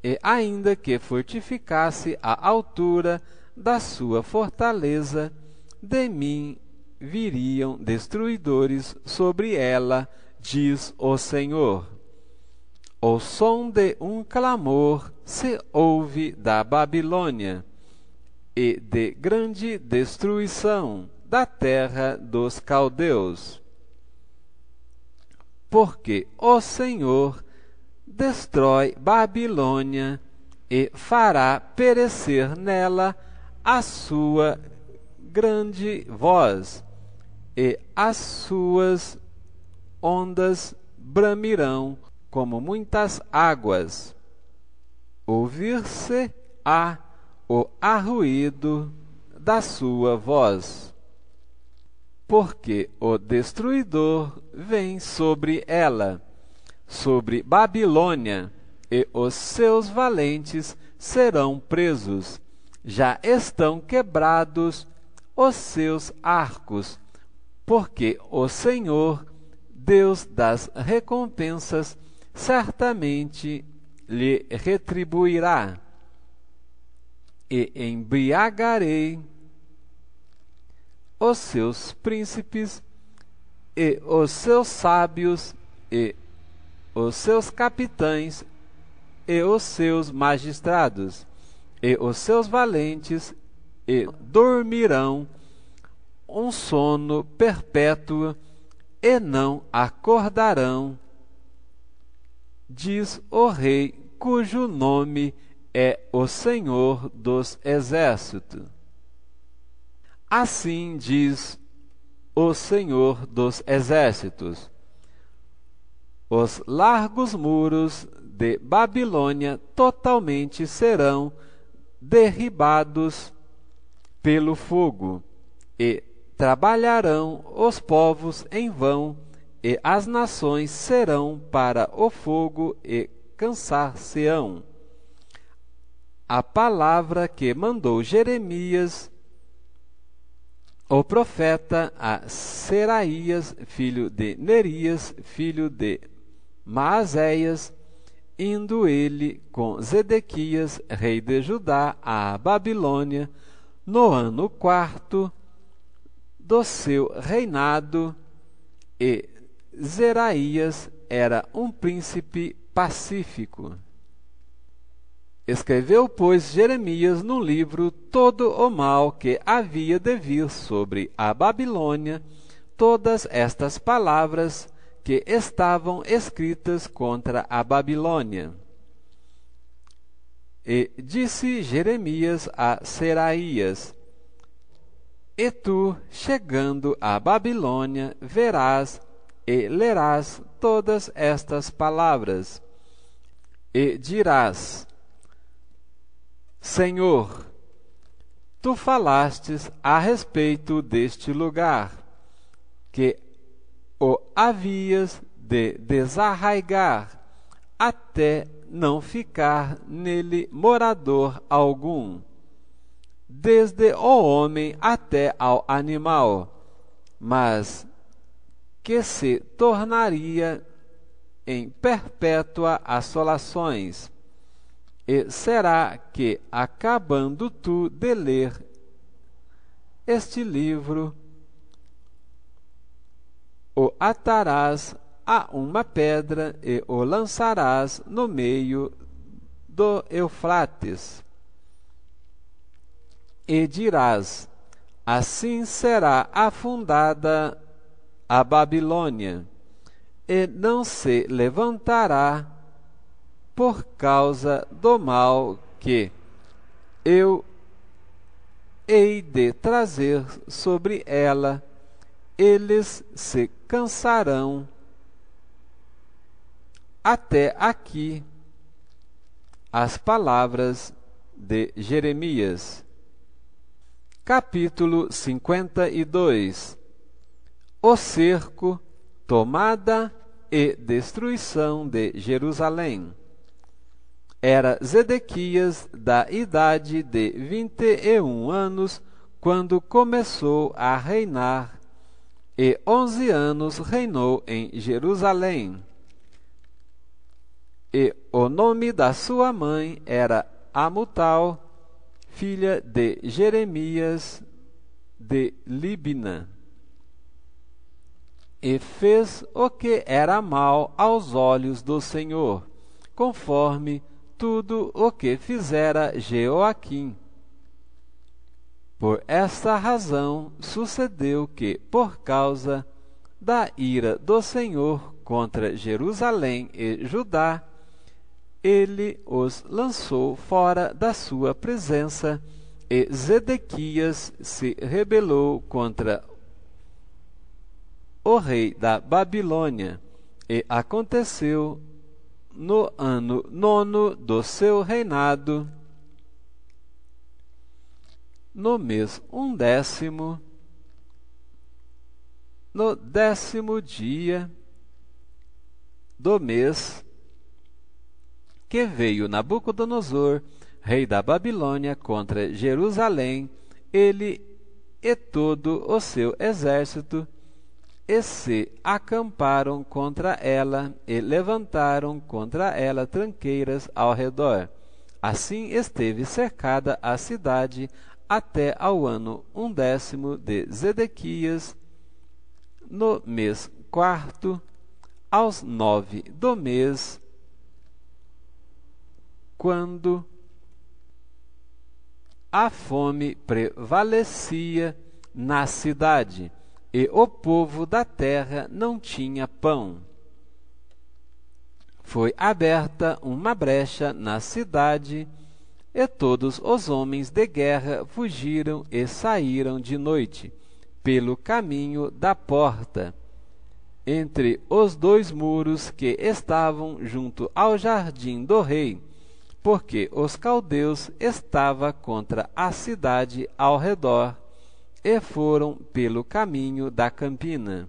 e ainda que fortificasse a altura da sua fortaleza, de mim viriam destruidores sobre ela, diz o Senhor. O som de um clamor se ouve da Babilônia, e de grande destruição da terra dos caldeus. Porque o Senhor destrói Babilônia e fará perecer nela a sua grande voz, e as suas ondas bramirão como muitas águas. Ouvir-se-á o arruído da sua voz, porque o destruidor vem sobre ela, sobre Babilônia, e os seus valentes serão presos. Já estão quebrados os seus arcos, porque o Senhor, Deus das recompensas, certamente lhe retribuirá. E embriagarei os seus príncipes, e os seus sábios, e os seus capitães, e os seus magistrados, e os seus valentes, e dormirão um sono perpétuo, e não acordarão, diz o Rei, cujo nome é o Senhor dos Exércitos. Assim diz o Senhor dos Exércitos: os largos muros de Babilônia totalmente serão derribados pelo fogo, e trabalharão os povos em vão, e as nações serão para o fogo e cansar-se-ão. A palavra que mandou Jeremias, o profeta, a Seraías, filho de Nerias, filho de Maazéias, indo ele com Zedequias, rei de Judá, à Babilônia, no ano 4º do seu reinado, e Zeraías era um príncipe pacífico. Escreveu, pois, Jeremias no livro todo o mal que havia de vir sobre a Babilônia, todas estas palavras que estavam escritas contra a Babilônia. E disse Jeremias a Seraías: e tu, chegando à Babilônia, verás e lerás todas estas palavras, e dirás: Senhor, tu falastes a respeito deste lugar, que o havias de desarraigar, até não ficar nele morador algum, desde o homem até ao animal, mas que se tornaria em perpétua assolações. E será que, acabando tu de ler este livro, o atarás a uma pedra e o lançarás no meio do Eufrates, e dirás: assim será afundada a Babilônia, e não se levantará por causa do mal que eu hei de trazer sobre ela. Eles se cansarão. Até aqui as palavras de Jeremias. Capítulo 52. o cerco, tomada e destruição de Jerusalém. Era Zedequias da idade de 21 anos quando começou a reinar, e 11 anos reinou em Jerusalém. E o nome da sua mãe era Amutal, filha de Jeremias de Libna. E fez o que era mal aos olhos do Senhor, conforme tudo o que fizera Jeoaquim. Por esta razão sucedeu que, por causa da ira do Senhor contra Jerusalém e Judá, ele os lançou fora da sua presença, e Zedequias se rebelou contra o rei da Babilônia. E aconteceu no ano 9 do seu reinado, no mês 11º, no 10º dia do mês, que veio Nabucodonosor, rei da Babilônia, contra Jerusalém, ele e todo o seu exército, e se acamparam contra ela, e levantaram contra ela tranqueiras ao redor. Assim esteve cercada a cidade até ao ano 11º de Zedequias, no mês 4º, aos 9 do mês, quando a fome prevalecia na cidade, e o povo da terra não tinha pão. Foi aberta uma brecha na cidade, e todos os homens de guerra fugiram e saíram de noite, pelo caminho da porta, entre os dois muros que estavam junto ao jardim do rei, porque os caldeus estavam contra a cidade ao redor, e foram pelo caminho da campina.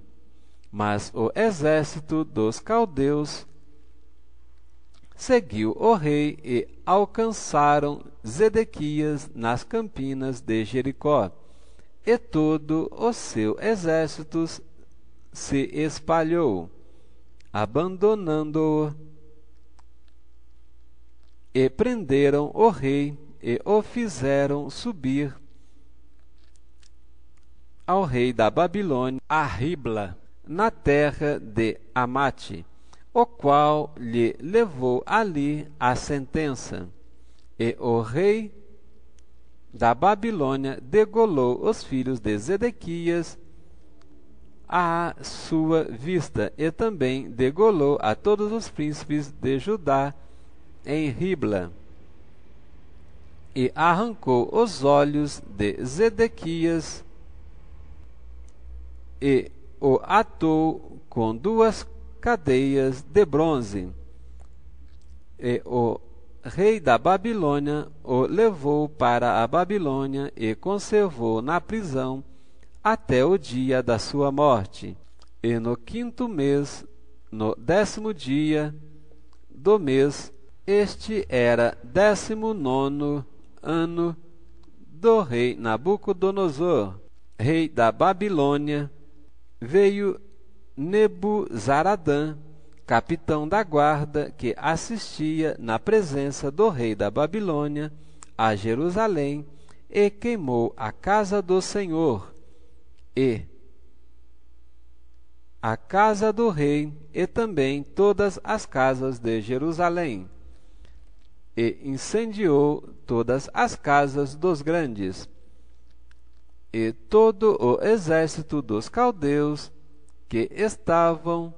Mas o exército dos caldeus seguiu o rei e alcançaram Zedequias nas campinas de Jericó, e todo o seu exército se espalhou, abandonando-o, e prenderam o rei e o fizeram subir ao rei da Babilônia a Ribla, na terra de Amate, o qual lhe levou ali a sentença. E o rei da Babilônia degolou os filhos de Zedequias à sua vista, e também degolou a todos os príncipes de Judá em Ribla, e arrancou os olhos de Zedequias, e o atou com 2 cadeias de bronze. E o rei da Babilônia o levou para a Babilônia e conservou na prisão até o dia da sua morte. E no 5º mês, no 10º dia do mês, este era 19º ano do rei Nabucodonosor, rei da Babilônia, veio Nebuzaradã, capitão da guarda, que assistia na presença do rei da Babilônia a Jerusalém, e queimou a casa do Senhor, e a casa do rei, e também todas as casas de Jerusalém, e incendiou todas as casas dos grandes. E todo o exército dos caldeus que estavam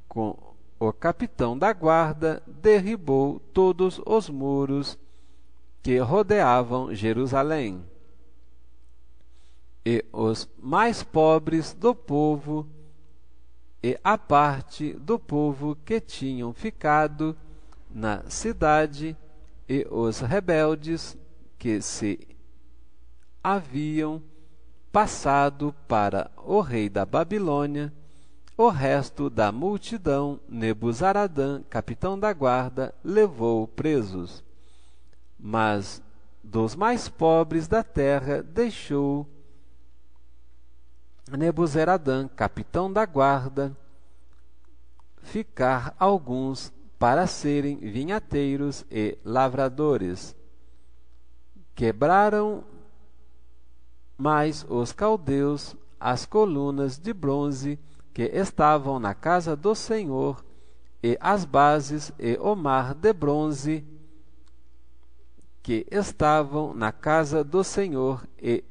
com o capitão da guarda derribou todos os muros que rodeavam Jerusalém. E os mais pobres do povo e a parte do povo que tinham ficado na cidade, e os rebeldes que se haviam passado para o rei da Babilônia, o resto da multidão, Nebuzaradã, capitão da guarda, levou presos. Mas dos mais pobres da terra deixou Nebuzaradã, capitão da guarda, ficar alguns para serem vinhateiros e lavradores. Quebraram mais os caldeus as colunas de bronze que estavam na casa do Senhor, e as bases e o mar de bronze que estavam na casa do Senhor, e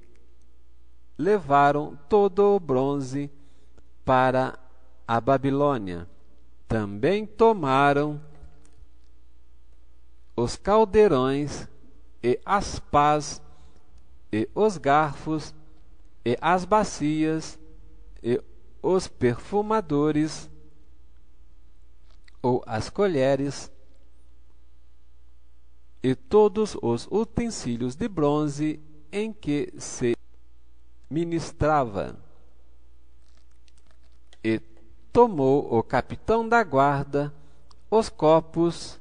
levaram todo o bronze para a Babilônia. Também tomaram os caldeirões e as pás e os garfos e as bacias e os perfumadores ou as colheres e todos os utensílios de bronze em que se ministrava. E tomou o capitão da guarda os copos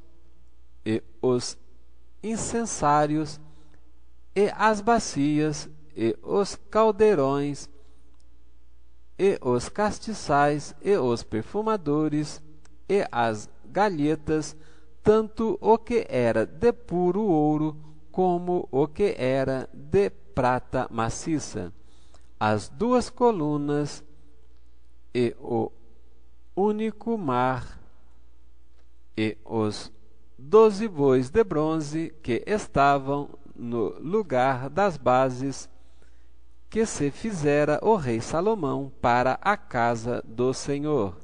e os incensários e as bacias e os caldeirões e os castiçais e os perfumadores e as galhetas, tanto o que era de puro ouro como o que era de prata maciça, as 2 colunas e o único mar e os 12 bois de bronze que estavam no lugar das bases que se fizera o rei Salomão para a casa do Senhor.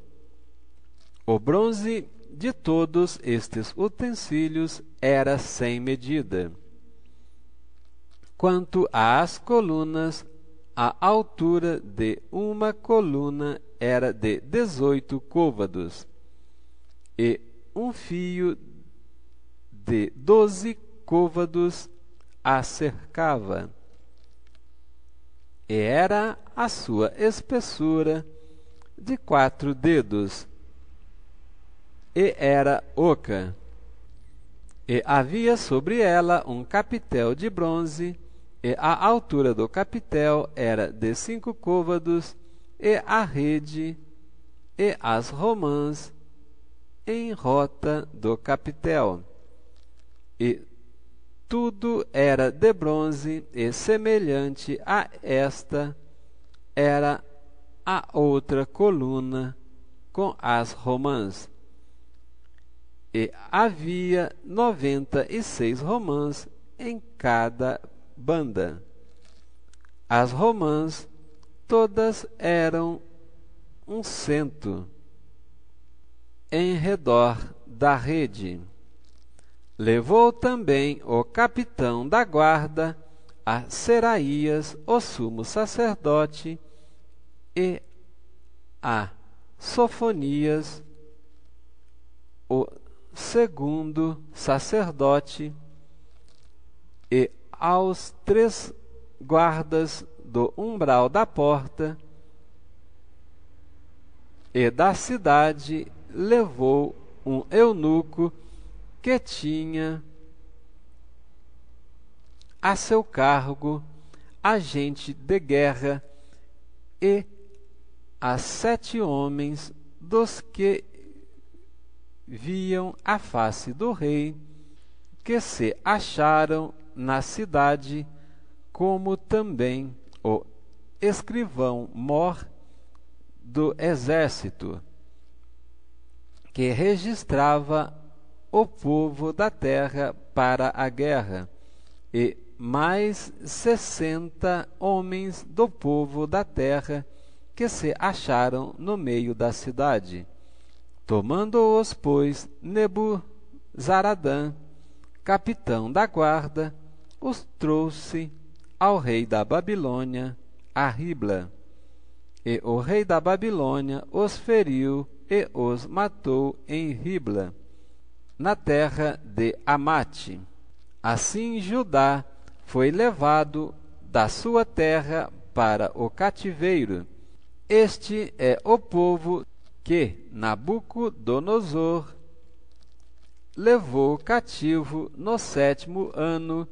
O bronze de todos estes utensílios era sem medida. Quanto às colunas, a altura de uma coluna era de 18 côvados, e um fio de 12 côvados a cercava, e era a sua espessura de 4 dedos, e era oca. E havia sobre ela um capitel de bronze, e a altura do capitel era de 5 côvados, e a rede e as romãs em rota do capitel. E tudo era de bronze, e semelhante a esta era a outra coluna com as romãs. E havia 96 romãs em cada banda. As romãs todas eram 100 em redor da rede. Levou também o capitão da guarda a Seraías, o sumo sacerdote, e a Sofonias, o segundo sacerdote, e aos 3 guardas do umbral da porta e da cidade levou um eunuco que tinha a seu cargo agente de guerra, e a 7 homens dos que viam a face do rei, que se acharam na cidade, como também o escrivão-mor do exército, que registrava o povo da terra para a guerra, e mais 60 homens do povo da terra que se acharam no meio da cidade. Tomando-os, pois, Nebuzaradã, capitão da guarda, os trouxe ao rei da Babilônia, a Ribla. E o rei da Babilônia os feriu e os matou em Ribla, na terra de Amate. Assim Judá foi levado da sua terra para o cativeiro. Este é o povo que Nabucodonosor levou cativo no 7º ano,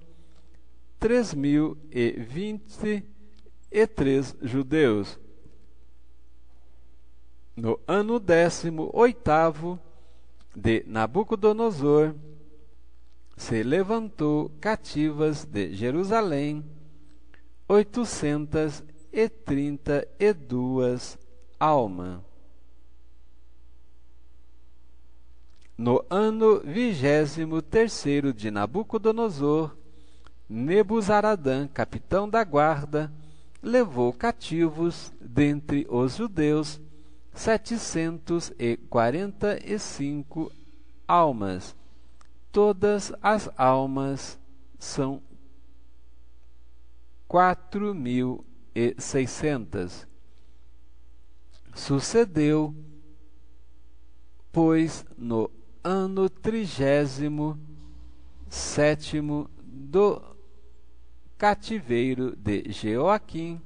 3.023 judeus. No ano 18º de Nabucodonosor, se levantou cativas de Jerusalém 832 almas. No ano 23º de Nabucodonosor, Nebuzaradã, capitão da guarda, levou cativos dentre os judeus 745 almas. Todas as almas são 4.600. Sucedeu, pois, no ano 37º do cativeiro de Jeoaquim,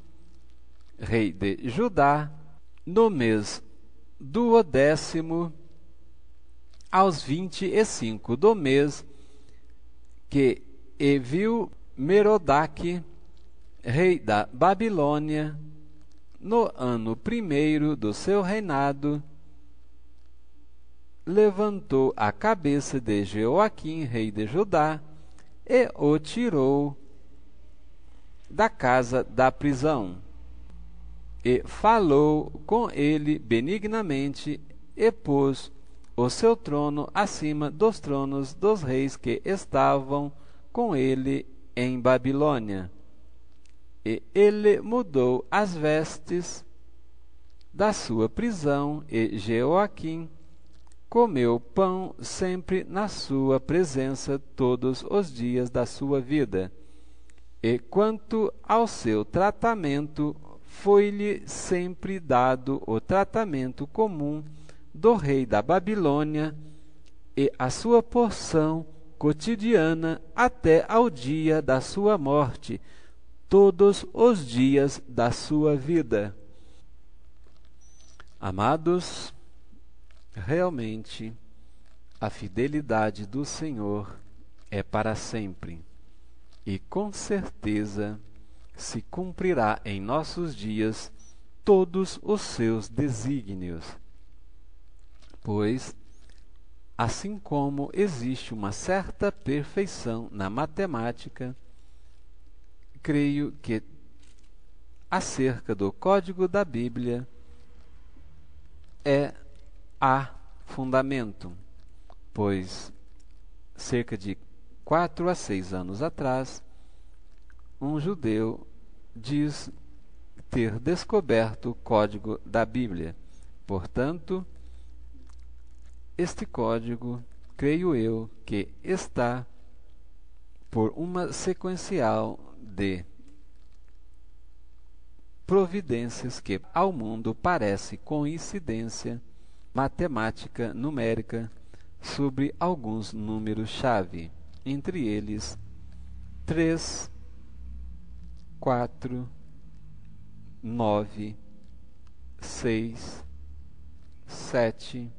rei de Judá, no mês 12º, aos 25 do mês, que Evil-Merodach, rei da Babilônia, no ano 1º do seu reinado, levantou a cabeça de Jeoaquim, rei de Judá, e o tirou da casa da prisão, e falou com ele benignamente, e pôs o seu trono acima dos tronos dos reis que estavam com ele em Babilônia. E ele mudou as vestes da sua prisão, e Jeoaquim comeu pão sempre na sua presença todos os dias da sua vida. E quanto ao seu tratamento, foi-lhe sempre dado o tratamento comum do rei da Babilônia, e a sua porção cotidiana até ao dia da sua morte, todos os dias da sua vida. Amados, realmente a fidelidade do Senhor é para sempre, e com certeza se cumprirá em nossos dias todos os seus desígnios. Pois, assim como existe uma certa perfeição na matemática, creio que acerca do código da Bíblia há fundamento, pois cerca de 4 a 6 anos atrás, um judeu diz ter descoberto o código da Bíblia. Portanto, este código, creio eu, que está por uma sequencial de providências que ao mundo parece coincidência matemática numérica sobre alguns números-chave, entre eles 3, 4, 9, 6, 7,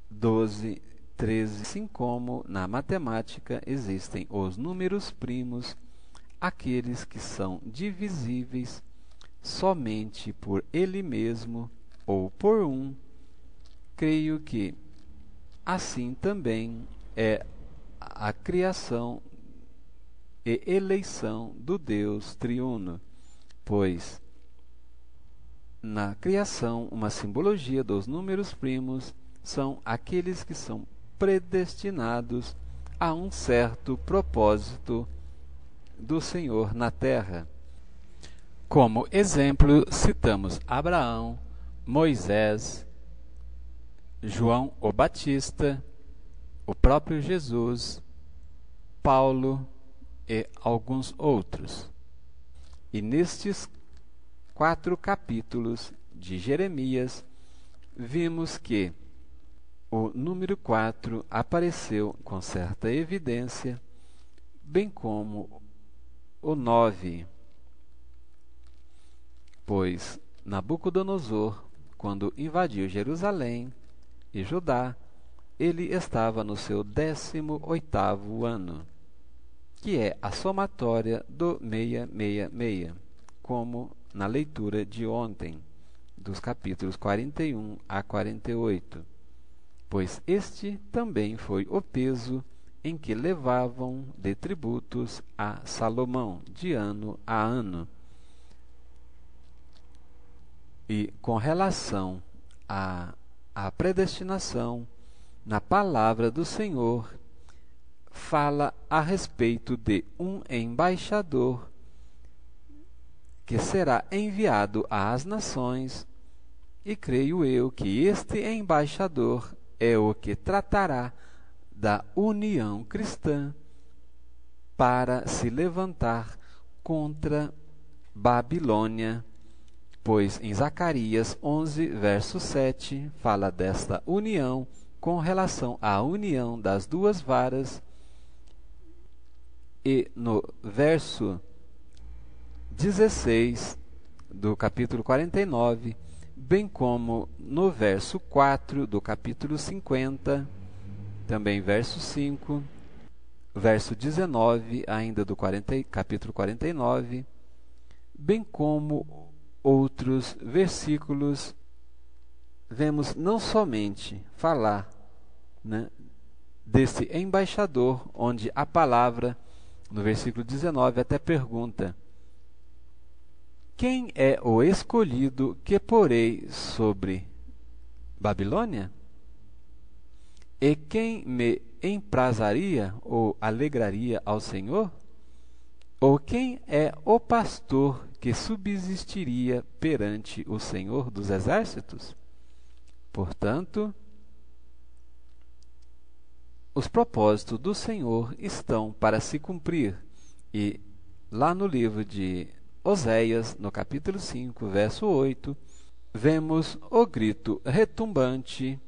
12, 13, assim como na matemática existem os números primos, aqueles que são divisíveis somente por ele mesmo ou por 1, creio que assim também é a criação e eleição do Deus triuno, pois na criação uma simbologia dos números primos são aqueles que são predestinados a um certo propósito do Senhor na terra. Como exemplo, citamos Abraão, Moisés, João o Batista, o próprio Jesus, Paulo e alguns outros. E nestes 4 capítulos de Jeremias, vimos que o número 4 apareceu com certa evidência, bem como o 9. pois Nabucodonosor, quando invadiu Jerusalém e Judá, ele estava no seu 18º ano, que é a somatória do 666, como na leitura de ontem, dos capítulos 41 a 48, pois este também foi o peso em que levavam de tributos a Salomão, de ano a ano. E com relação à predestinação, na palavra do Senhor, fala a respeito de um embaixador que será enviado às nações, e creio eu que este embaixador é o que tratará da união cristã para se levantar contra Babilônia, pois em Zacarias 11, verso 7, fala desta união com relação à união das duas varas, e no verso 16 do capítulo 49, bem como no verso 4 do capítulo 50, também verso 5, verso 19 ainda do capítulo 49, bem como outros versículos, vemos não somente falar, né, desse embaixador, onde a palavra, no versículo 19, até pergunta: quem é o escolhido que porei sobre Babilônia? E quem me emprazaria ou alegraria ao Senhor? Ou quem é o pastor que subsistiria perante o Senhor dos Exércitos? Portanto, os propósitos do Senhor estão para se cumprir. E lá no livro de Oséias, no capítulo 5, verso 8, vemos o grito retumbante: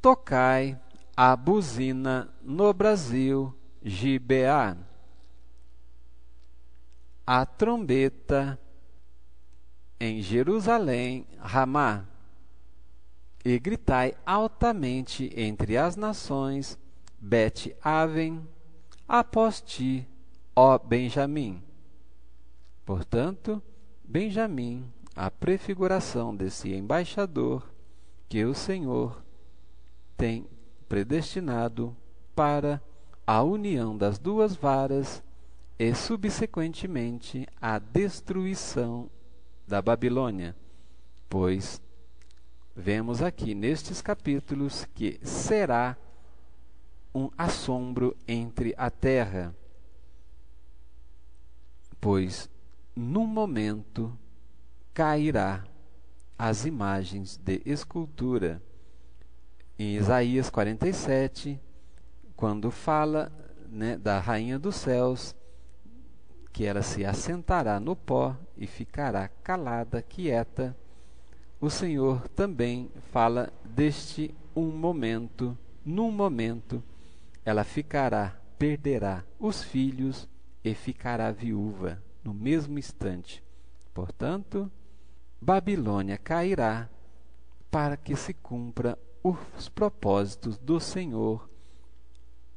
tocai a buzina no Brasil, Gibeá, a trombeta em Jerusalém, Ramá, e gritai altamente entre as nações, Bet-Aven, após ti, ó Benjamim. Portanto, Benjamim, a prefiguração desse embaixador que o Senhor tem predestinado para a união das duas varas e, subsequentemente, a destruição da Babilônia, pois vemos aqui nestes capítulos que será um assombro entre a terra, pois num momento cairá as imagens de escultura. Em Isaías 47, quando fala, né, da rainha dos céus, que ela se assentará no pó e ficará calada, quieta, o Senhor também fala deste num momento, ela perderá os filhos e ficará viúva no mesmo instante. Portanto, Babilônia cairá para que se cumpra os propósitos do Senhor.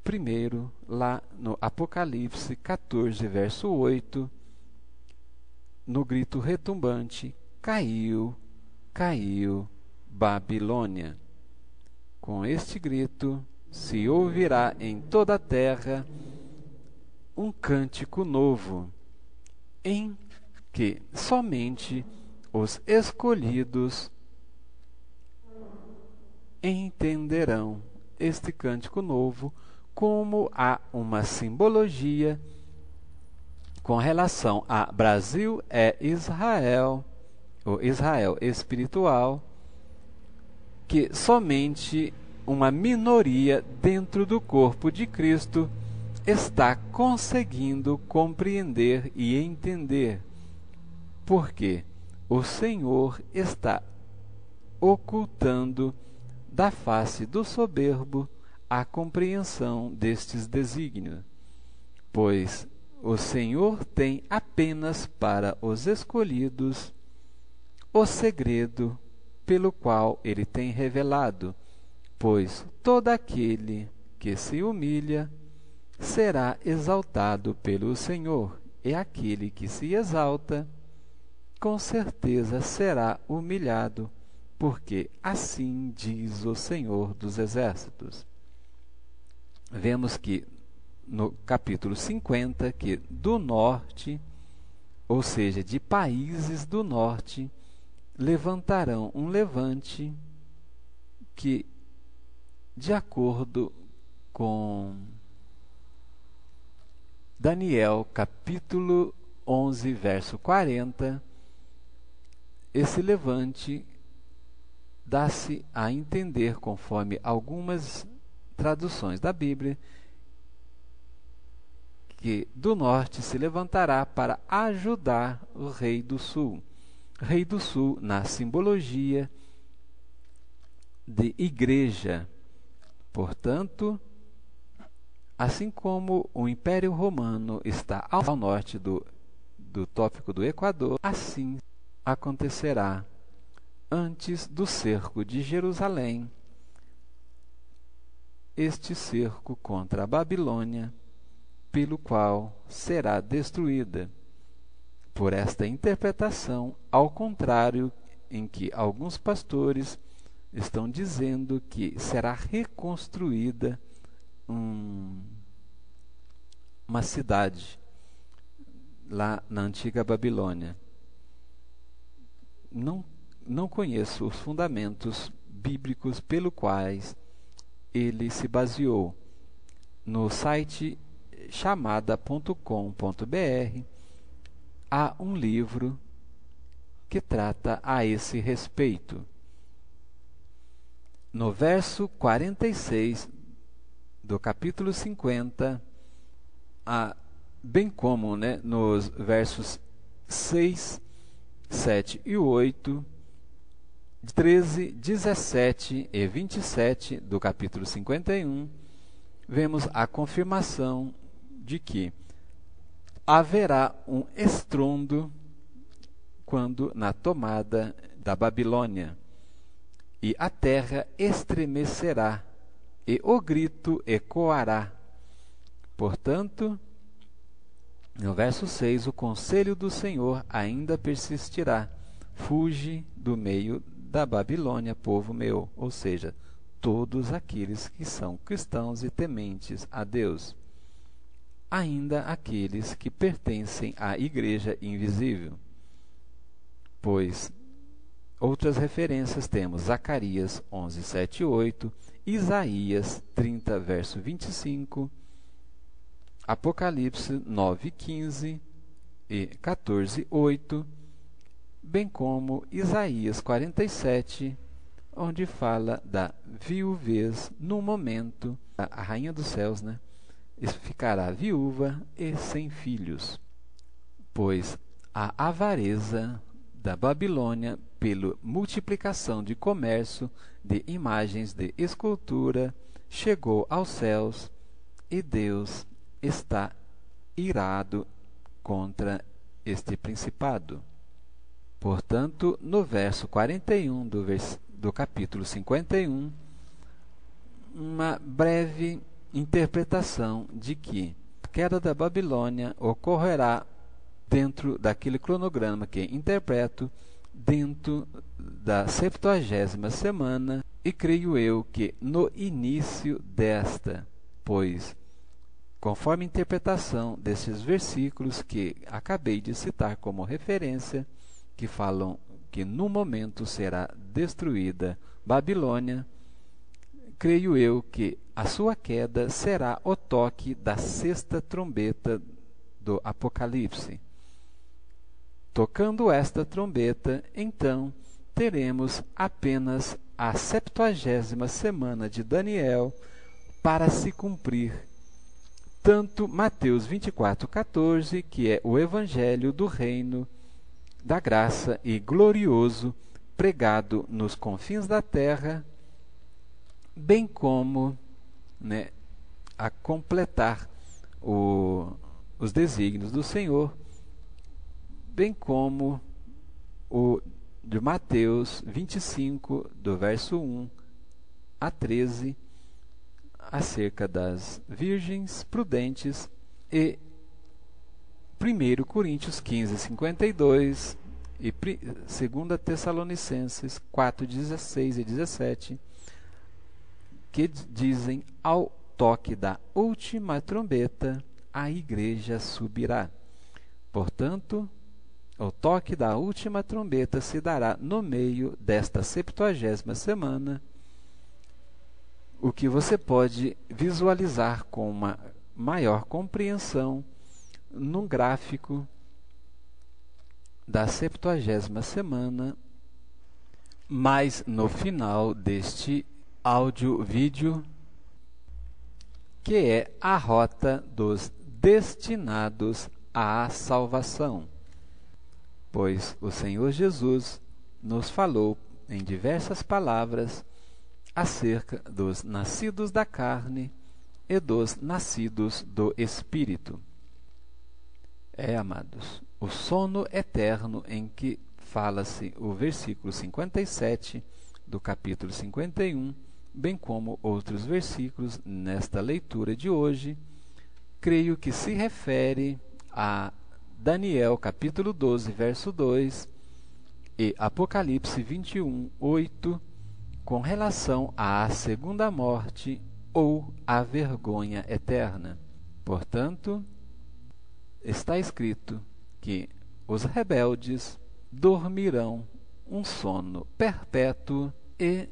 Primeiro, lá no Apocalipse 14, verso 8, no grito retumbante: caiu, caiu Babilônia. Com este grito se ouvirá em toda a terra um cântico novo, em que somente os escolhidos entenderão este cântico novo como há uma simbologia com relação a Brasil é Israel, o Israel espiritual, que somente uma minoria dentro do corpo de Cristo está conseguindo compreender e entender, porque o Senhor está ocultando da face do soberbo a compreensão destes desígnios, pois o Senhor tem apenas para os escolhidos o segredo pelo qual ele tem revelado, pois todo aquele que se humilha será exaltado pelo Senhor, e aquele que se exalta, com certeza será humilhado, porque assim diz o Senhor dos Exércitos. Vemos que no capítulo 50, que do norte, ou seja, de países do norte, levantarão um levante que, de acordo com Daniel, capítulo 11, verso 40, esse levante dá-se a entender, conforme algumas traduções da Bíblia, que do norte se levantará para ajudar o rei do sul. Rei do sul na simbologia de igreja. Portanto, assim como o Império Romano está ao norte do Trópico do Equador, assim acontecerá antes do cerco de Jerusalém, este cerco contra a Babilônia, pelo qual será destruída. Por esta interpretação, ao contrário em que alguns pastores estão dizendo que será reconstruída uma cidade lá na antiga Babilônia. Não conheço os fundamentos bíblicos pelo quais ele se baseou. No site chamada.com.br há um livro que trata a esse respeito. No verso 46 do capítulo 50, bem como nos versos 6, 7 e 8, 13, 17 e 27 do capítulo 51, vemos a confirmação de que haverá um estrondo quando na tomada da Babilônia, e a terra estremecerá, e o grito ecoará. Portanto, no verso 6, o conselho do Senhor ainda persistirá. Fuge do meio da Babilônia, povo meu, ou seja, todos aqueles que são cristãos e tementes a Deus, ainda aqueles que pertencem à igreja invisível. Pois outras referências temos Zacarias 11, 7 e 8, Isaías 30, verso 25, Apocalipse 9, 15 e 14, 8, bem como Isaías 47, onde fala da viuvez no momento, a rainha dos céus, ficará viúva e sem filhos, pois a avareza da Babilônia, pela multiplicação de comércio de imagens de escultura, chegou aos céus, e Deus está irado contra este principado. Portanto, no verso 41 do capítulo 51, uma breve interpretação de que a queda da Babilônia ocorrerá dentro daquele cronograma que interpreto, dentro da 70ª semana, e creio eu que no início desta, pois, conforme a interpretação desses versículos que acabei de citar como referência, que falam que no momento será destruída Babilônia, creio eu que a sua queda será o toque da 6ª trombeta do Apocalipse. Tocando esta trombeta, então, teremos apenas a 70ª semana de Daniel para se cumprir tanto Mateus 24:14, que é o evangelho do reino da graça e glorioso pregado nos confins da terra, bem como a completar os desígnios do Senhor, bem como o de Mateus 25, do verso 1 a 13, acerca das virgens prudentes, e 1 Coríntios 15, 52 e 2 Tessalonicenses 4, 16 e 17, que dizem: ao toque da última trombeta, a igreja subirá. Portanto, o toque da última trombeta se dará no meio desta 70ª semana, o que você pode visualizar com uma maior compreensão num gráfico da 70ª semana, mas no final deste áudio-vídeo, que é a rota dos destinados à salvação. Pois o Senhor Jesus nos falou em diversas palavras acerca dos nascidos da carne e dos nascidos do Espírito. Amados, o sono eterno em que fala-se o versículo 57 do capítulo 51, bem como outros versículos nesta leitura de hoje, creio que se refere a Daniel capítulo 12, verso 2 e Apocalipse 21, 8, com relação à segunda morte ou à vergonha eterna. Portanto, está escrito que os rebeldes dormirão um sono perpétuo e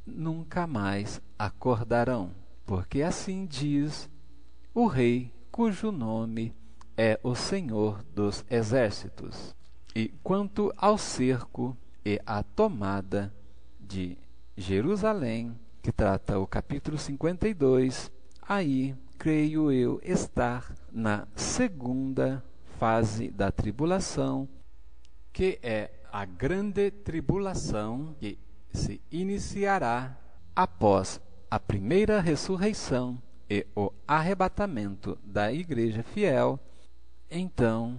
nunca mais acordarão, porque assim diz o Rei, cujo nome é o Senhor dos Exércitos. E quanto ao cerco e à tomada de Jerusalém, que trata o capítulo 52, aí creio eu estar na segunda fase da tribulação, que é a grande tribulação, que se iniciará após a primeira ressurreição e o arrebatamento da igreja fiel. Então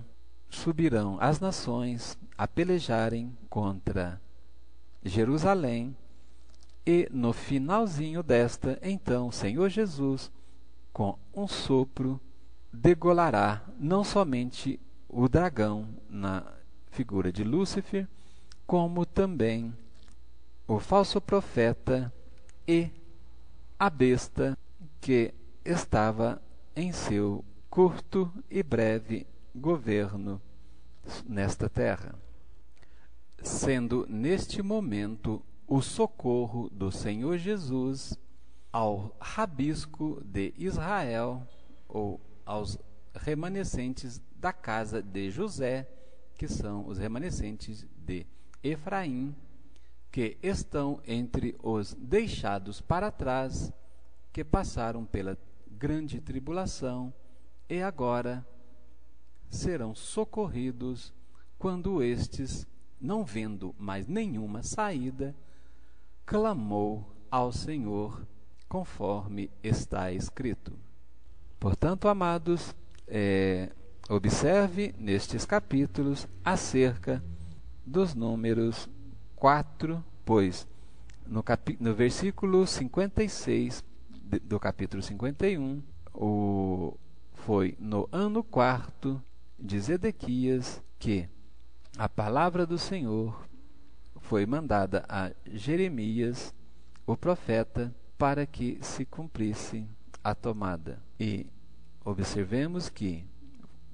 subirão as nações a pelejarem contra Jerusalém, e no finalzinho desta, então, o Senhor Jesus, com um sopro, degolará não somente o dragão na figura de Lúcifer, como também o falso profeta e a besta que estava em seu curto e breve governo nesta terra, sendo neste momento o socorro do Senhor Jesus ao rabisco de Israel, ou aos remanescentes da casa de José, que são os remanescentes de Efraim, que estão entre os deixados para trás, que passaram pela grande tribulação e agora serão socorridos quando estes, não vendo mais nenhuma saída, clamou ao Senhor, conforme está escrito. Portanto, amados, observe nestes capítulos acerca dos números 4, pois no versículo 56 do capítulo 51, foi no ano 4 de Zedequias que a palavra do Senhor foi mandada a Jeremias, o profeta, para que se cumprisse a tomada. E observemos que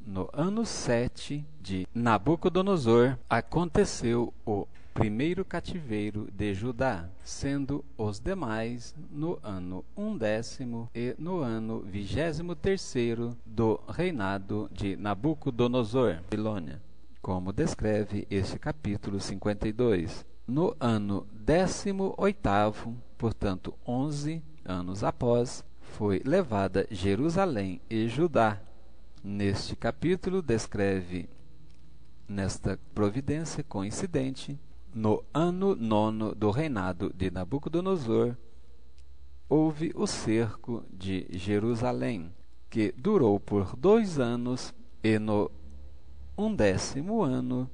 no ano 7 de Nabucodonosor aconteceu o primeiro cativeiro de Judá, sendo os demais no ano 10º e no ano 23º do reinado de Nabucodonosor, Babilônia, como descreve este capítulo 52. No ano 18º, portanto 11 anos após, foi levada Jerusalém e Judá. Neste capítulo descreve, nesta providência coincidente, no ano 9º do reinado de Nabucodonosor, houve o cerco de Jerusalém, que durou por 2 anos, e no 11º ano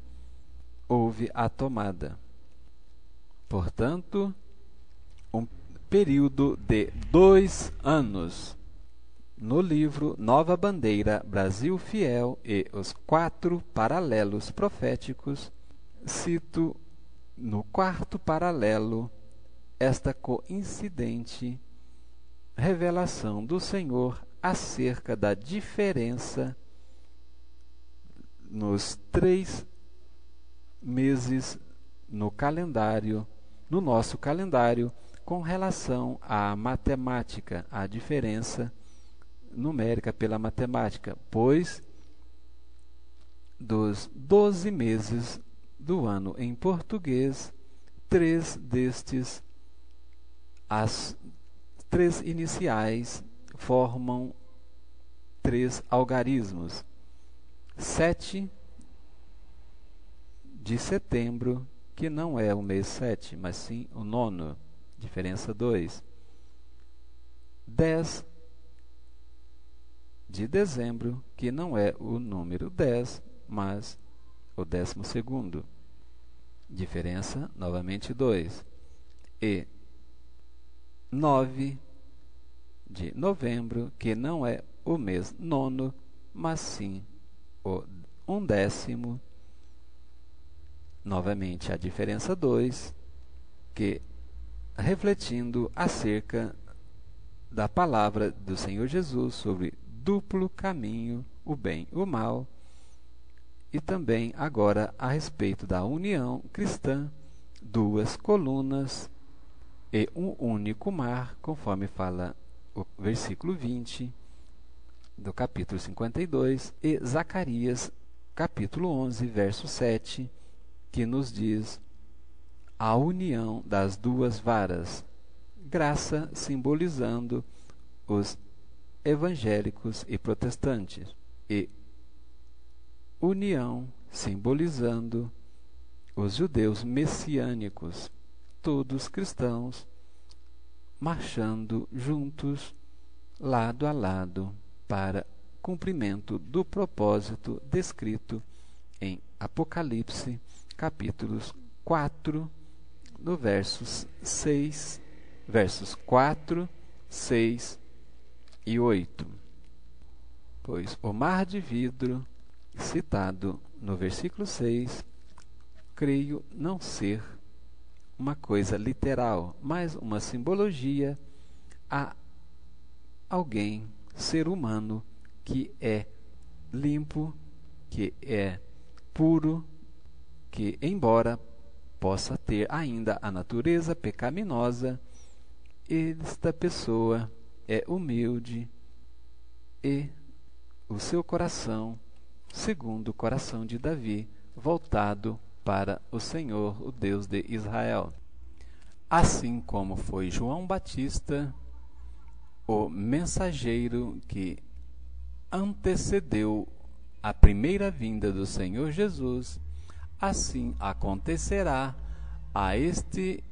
houve a tomada. Portanto, um período de 2 anos. No livro Nova Bandeira, Brasil Fiel e os 4 Paralelos Proféticos, cito no 4º paralelo esta coincidente revelação do Senhor acerca da diferença nos 3 meses no nosso calendário, com relação à matemática, a diferença numérica pela matemática, pois dos 12 meses do ano em português, 3 destes, as 3 iniciais formam 3 algarismos. 7 de setembro, que não é o mês 7, mas sim o 9º, diferença 2. 10 de dezembro, que não é o número 10, mas o 12º, diferença novamente 2. E 9 de novembro, que não é o mês 9º, mas sim o 1º, novamente a diferença 2, que refletindo acerca da palavra do Senhor Jesus sobre duplo caminho, o bem e o mal, e também agora a respeito da união cristã, 2 colunas e um único mar, conforme fala o versículo 20 do capítulo 52, e Zacarias, capítulo 11, verso 7, que nos diz a união das 2 varas, graça simbolizando os evangélicos e protestantes, e união simbolizando os judeus messiânicos, todos cristãos, marchando juntos, lado a lado, para cumprimento do propósito descrito em Apocalipse, capítulos 4, no versos 4, 6 e 8. Pois o mar de vidro, citado no versículo 6, creio não ser uma coisa literal, mas uma simbologia a alguém, ser humano, que é limpo, que é puro, que, embora possa ter ainda a natureza pecaminosa, esta pessoa é humilde e o seu coração, segundo o coração de Davi, voltado para o Senhor, o Deus de Israel. Assim como foi João Batista, o mensageiro que antecedeu a primeira vinda do Senhor Jesus, assim acontecerá a este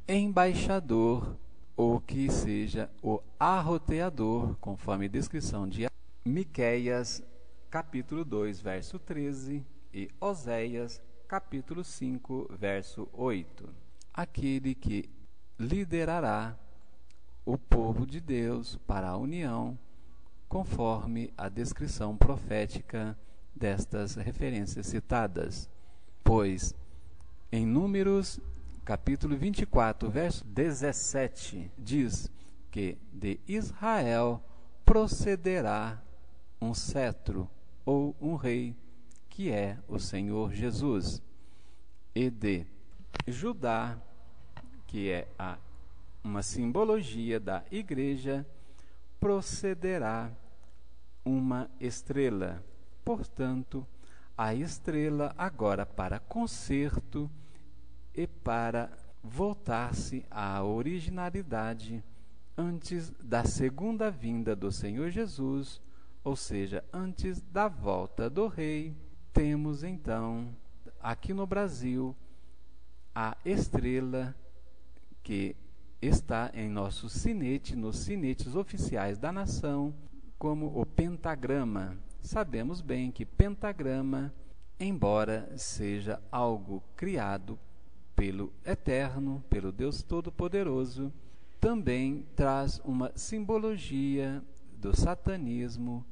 embaixador, ou que seja o arroteador, conforme descrição de Miqueias, capítulo 2, verso 13, e Oséias, capítulo 5, verso 8. Aquele que liderará o povo de Deus para a união, conforme a descrição profética destas referências citadas. Pois, em Números, capítulo 24, verso 17, diz que de Israel procederá um cetro ou um rei, que é o Senhor Jesus, e de Judá, que é uma simbologia da igreja, procederá uma estrela. Portanto, a estrela agora para conserto e para voltar-se à originalidade antes da segunda vinda do Senhor Jesus, ou seja, antes da volta do Rei. Temos então aqui no Brasil a estrela que está em nosso sinete, nos sinetes oficiais da nação, como o pentagrama. Sabemos bem que pentagrama embora seja algo criado pelo Eterno, pelo Deus Todo-Poderoso, também traz uma simbologia do satanismo,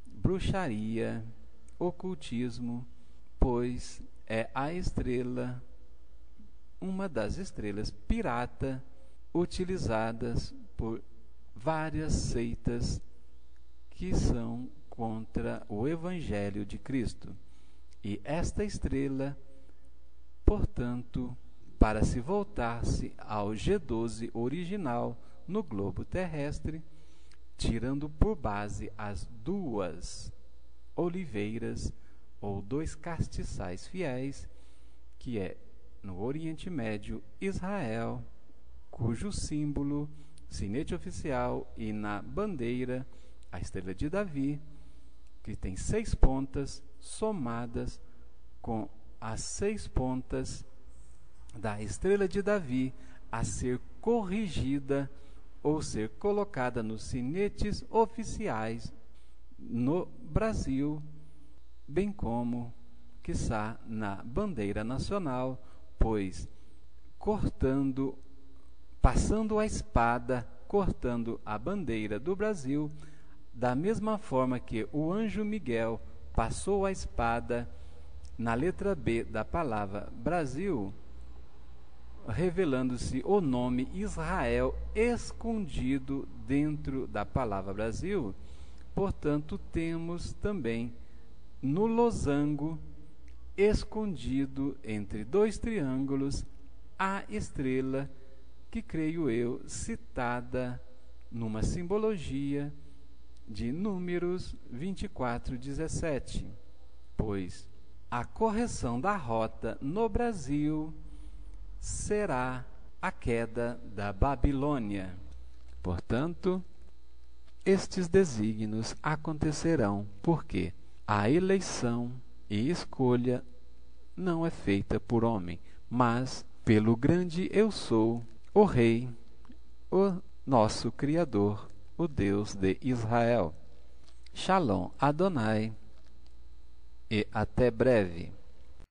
bruxaria, ocultismo, pois é a estrela, uma das estrelas pirata utilizadas por várias seitas que são contra o Evangelho de Cristo. E esta estrela, portanto, para se voltar-se ao G12 original no globo terrestre, tirando por base as duas oliveiras ou dois castiçais fiéis, que é no Oriente Médio Israel, cujo símbolo, sinete oficial, e na bandeira a estrela de Davi, que tem 6 pontas somadas com as 6 pontas da estrela de Davi a ser corrigida ou ser colocada nos sinetes oficiais no Brasil, bem como, quiçá, na bandeira nacional, pois passando a espada, cortando a bandeira do Brasil, da mesma forma que o anjo Miguel passou a espada na letra B da palavra Brasil, revelando-se o nome Israel escondido dentro da palavra Brasil. Portanto, temos também no losango, escondido entre 2 triângulos, a estrela que, creio eu, citada numa simbologia de Números 24:17, pois a correção da rota no Brasil será a queda da Babilônia. Portanto, estes desígnios acontecerão porque a eleição e escolha não é feita por homem, mas pelo grande Eu Sou, o Rei, o nosso Criador, o Deus de Israel. Shalom Adonai e até breve.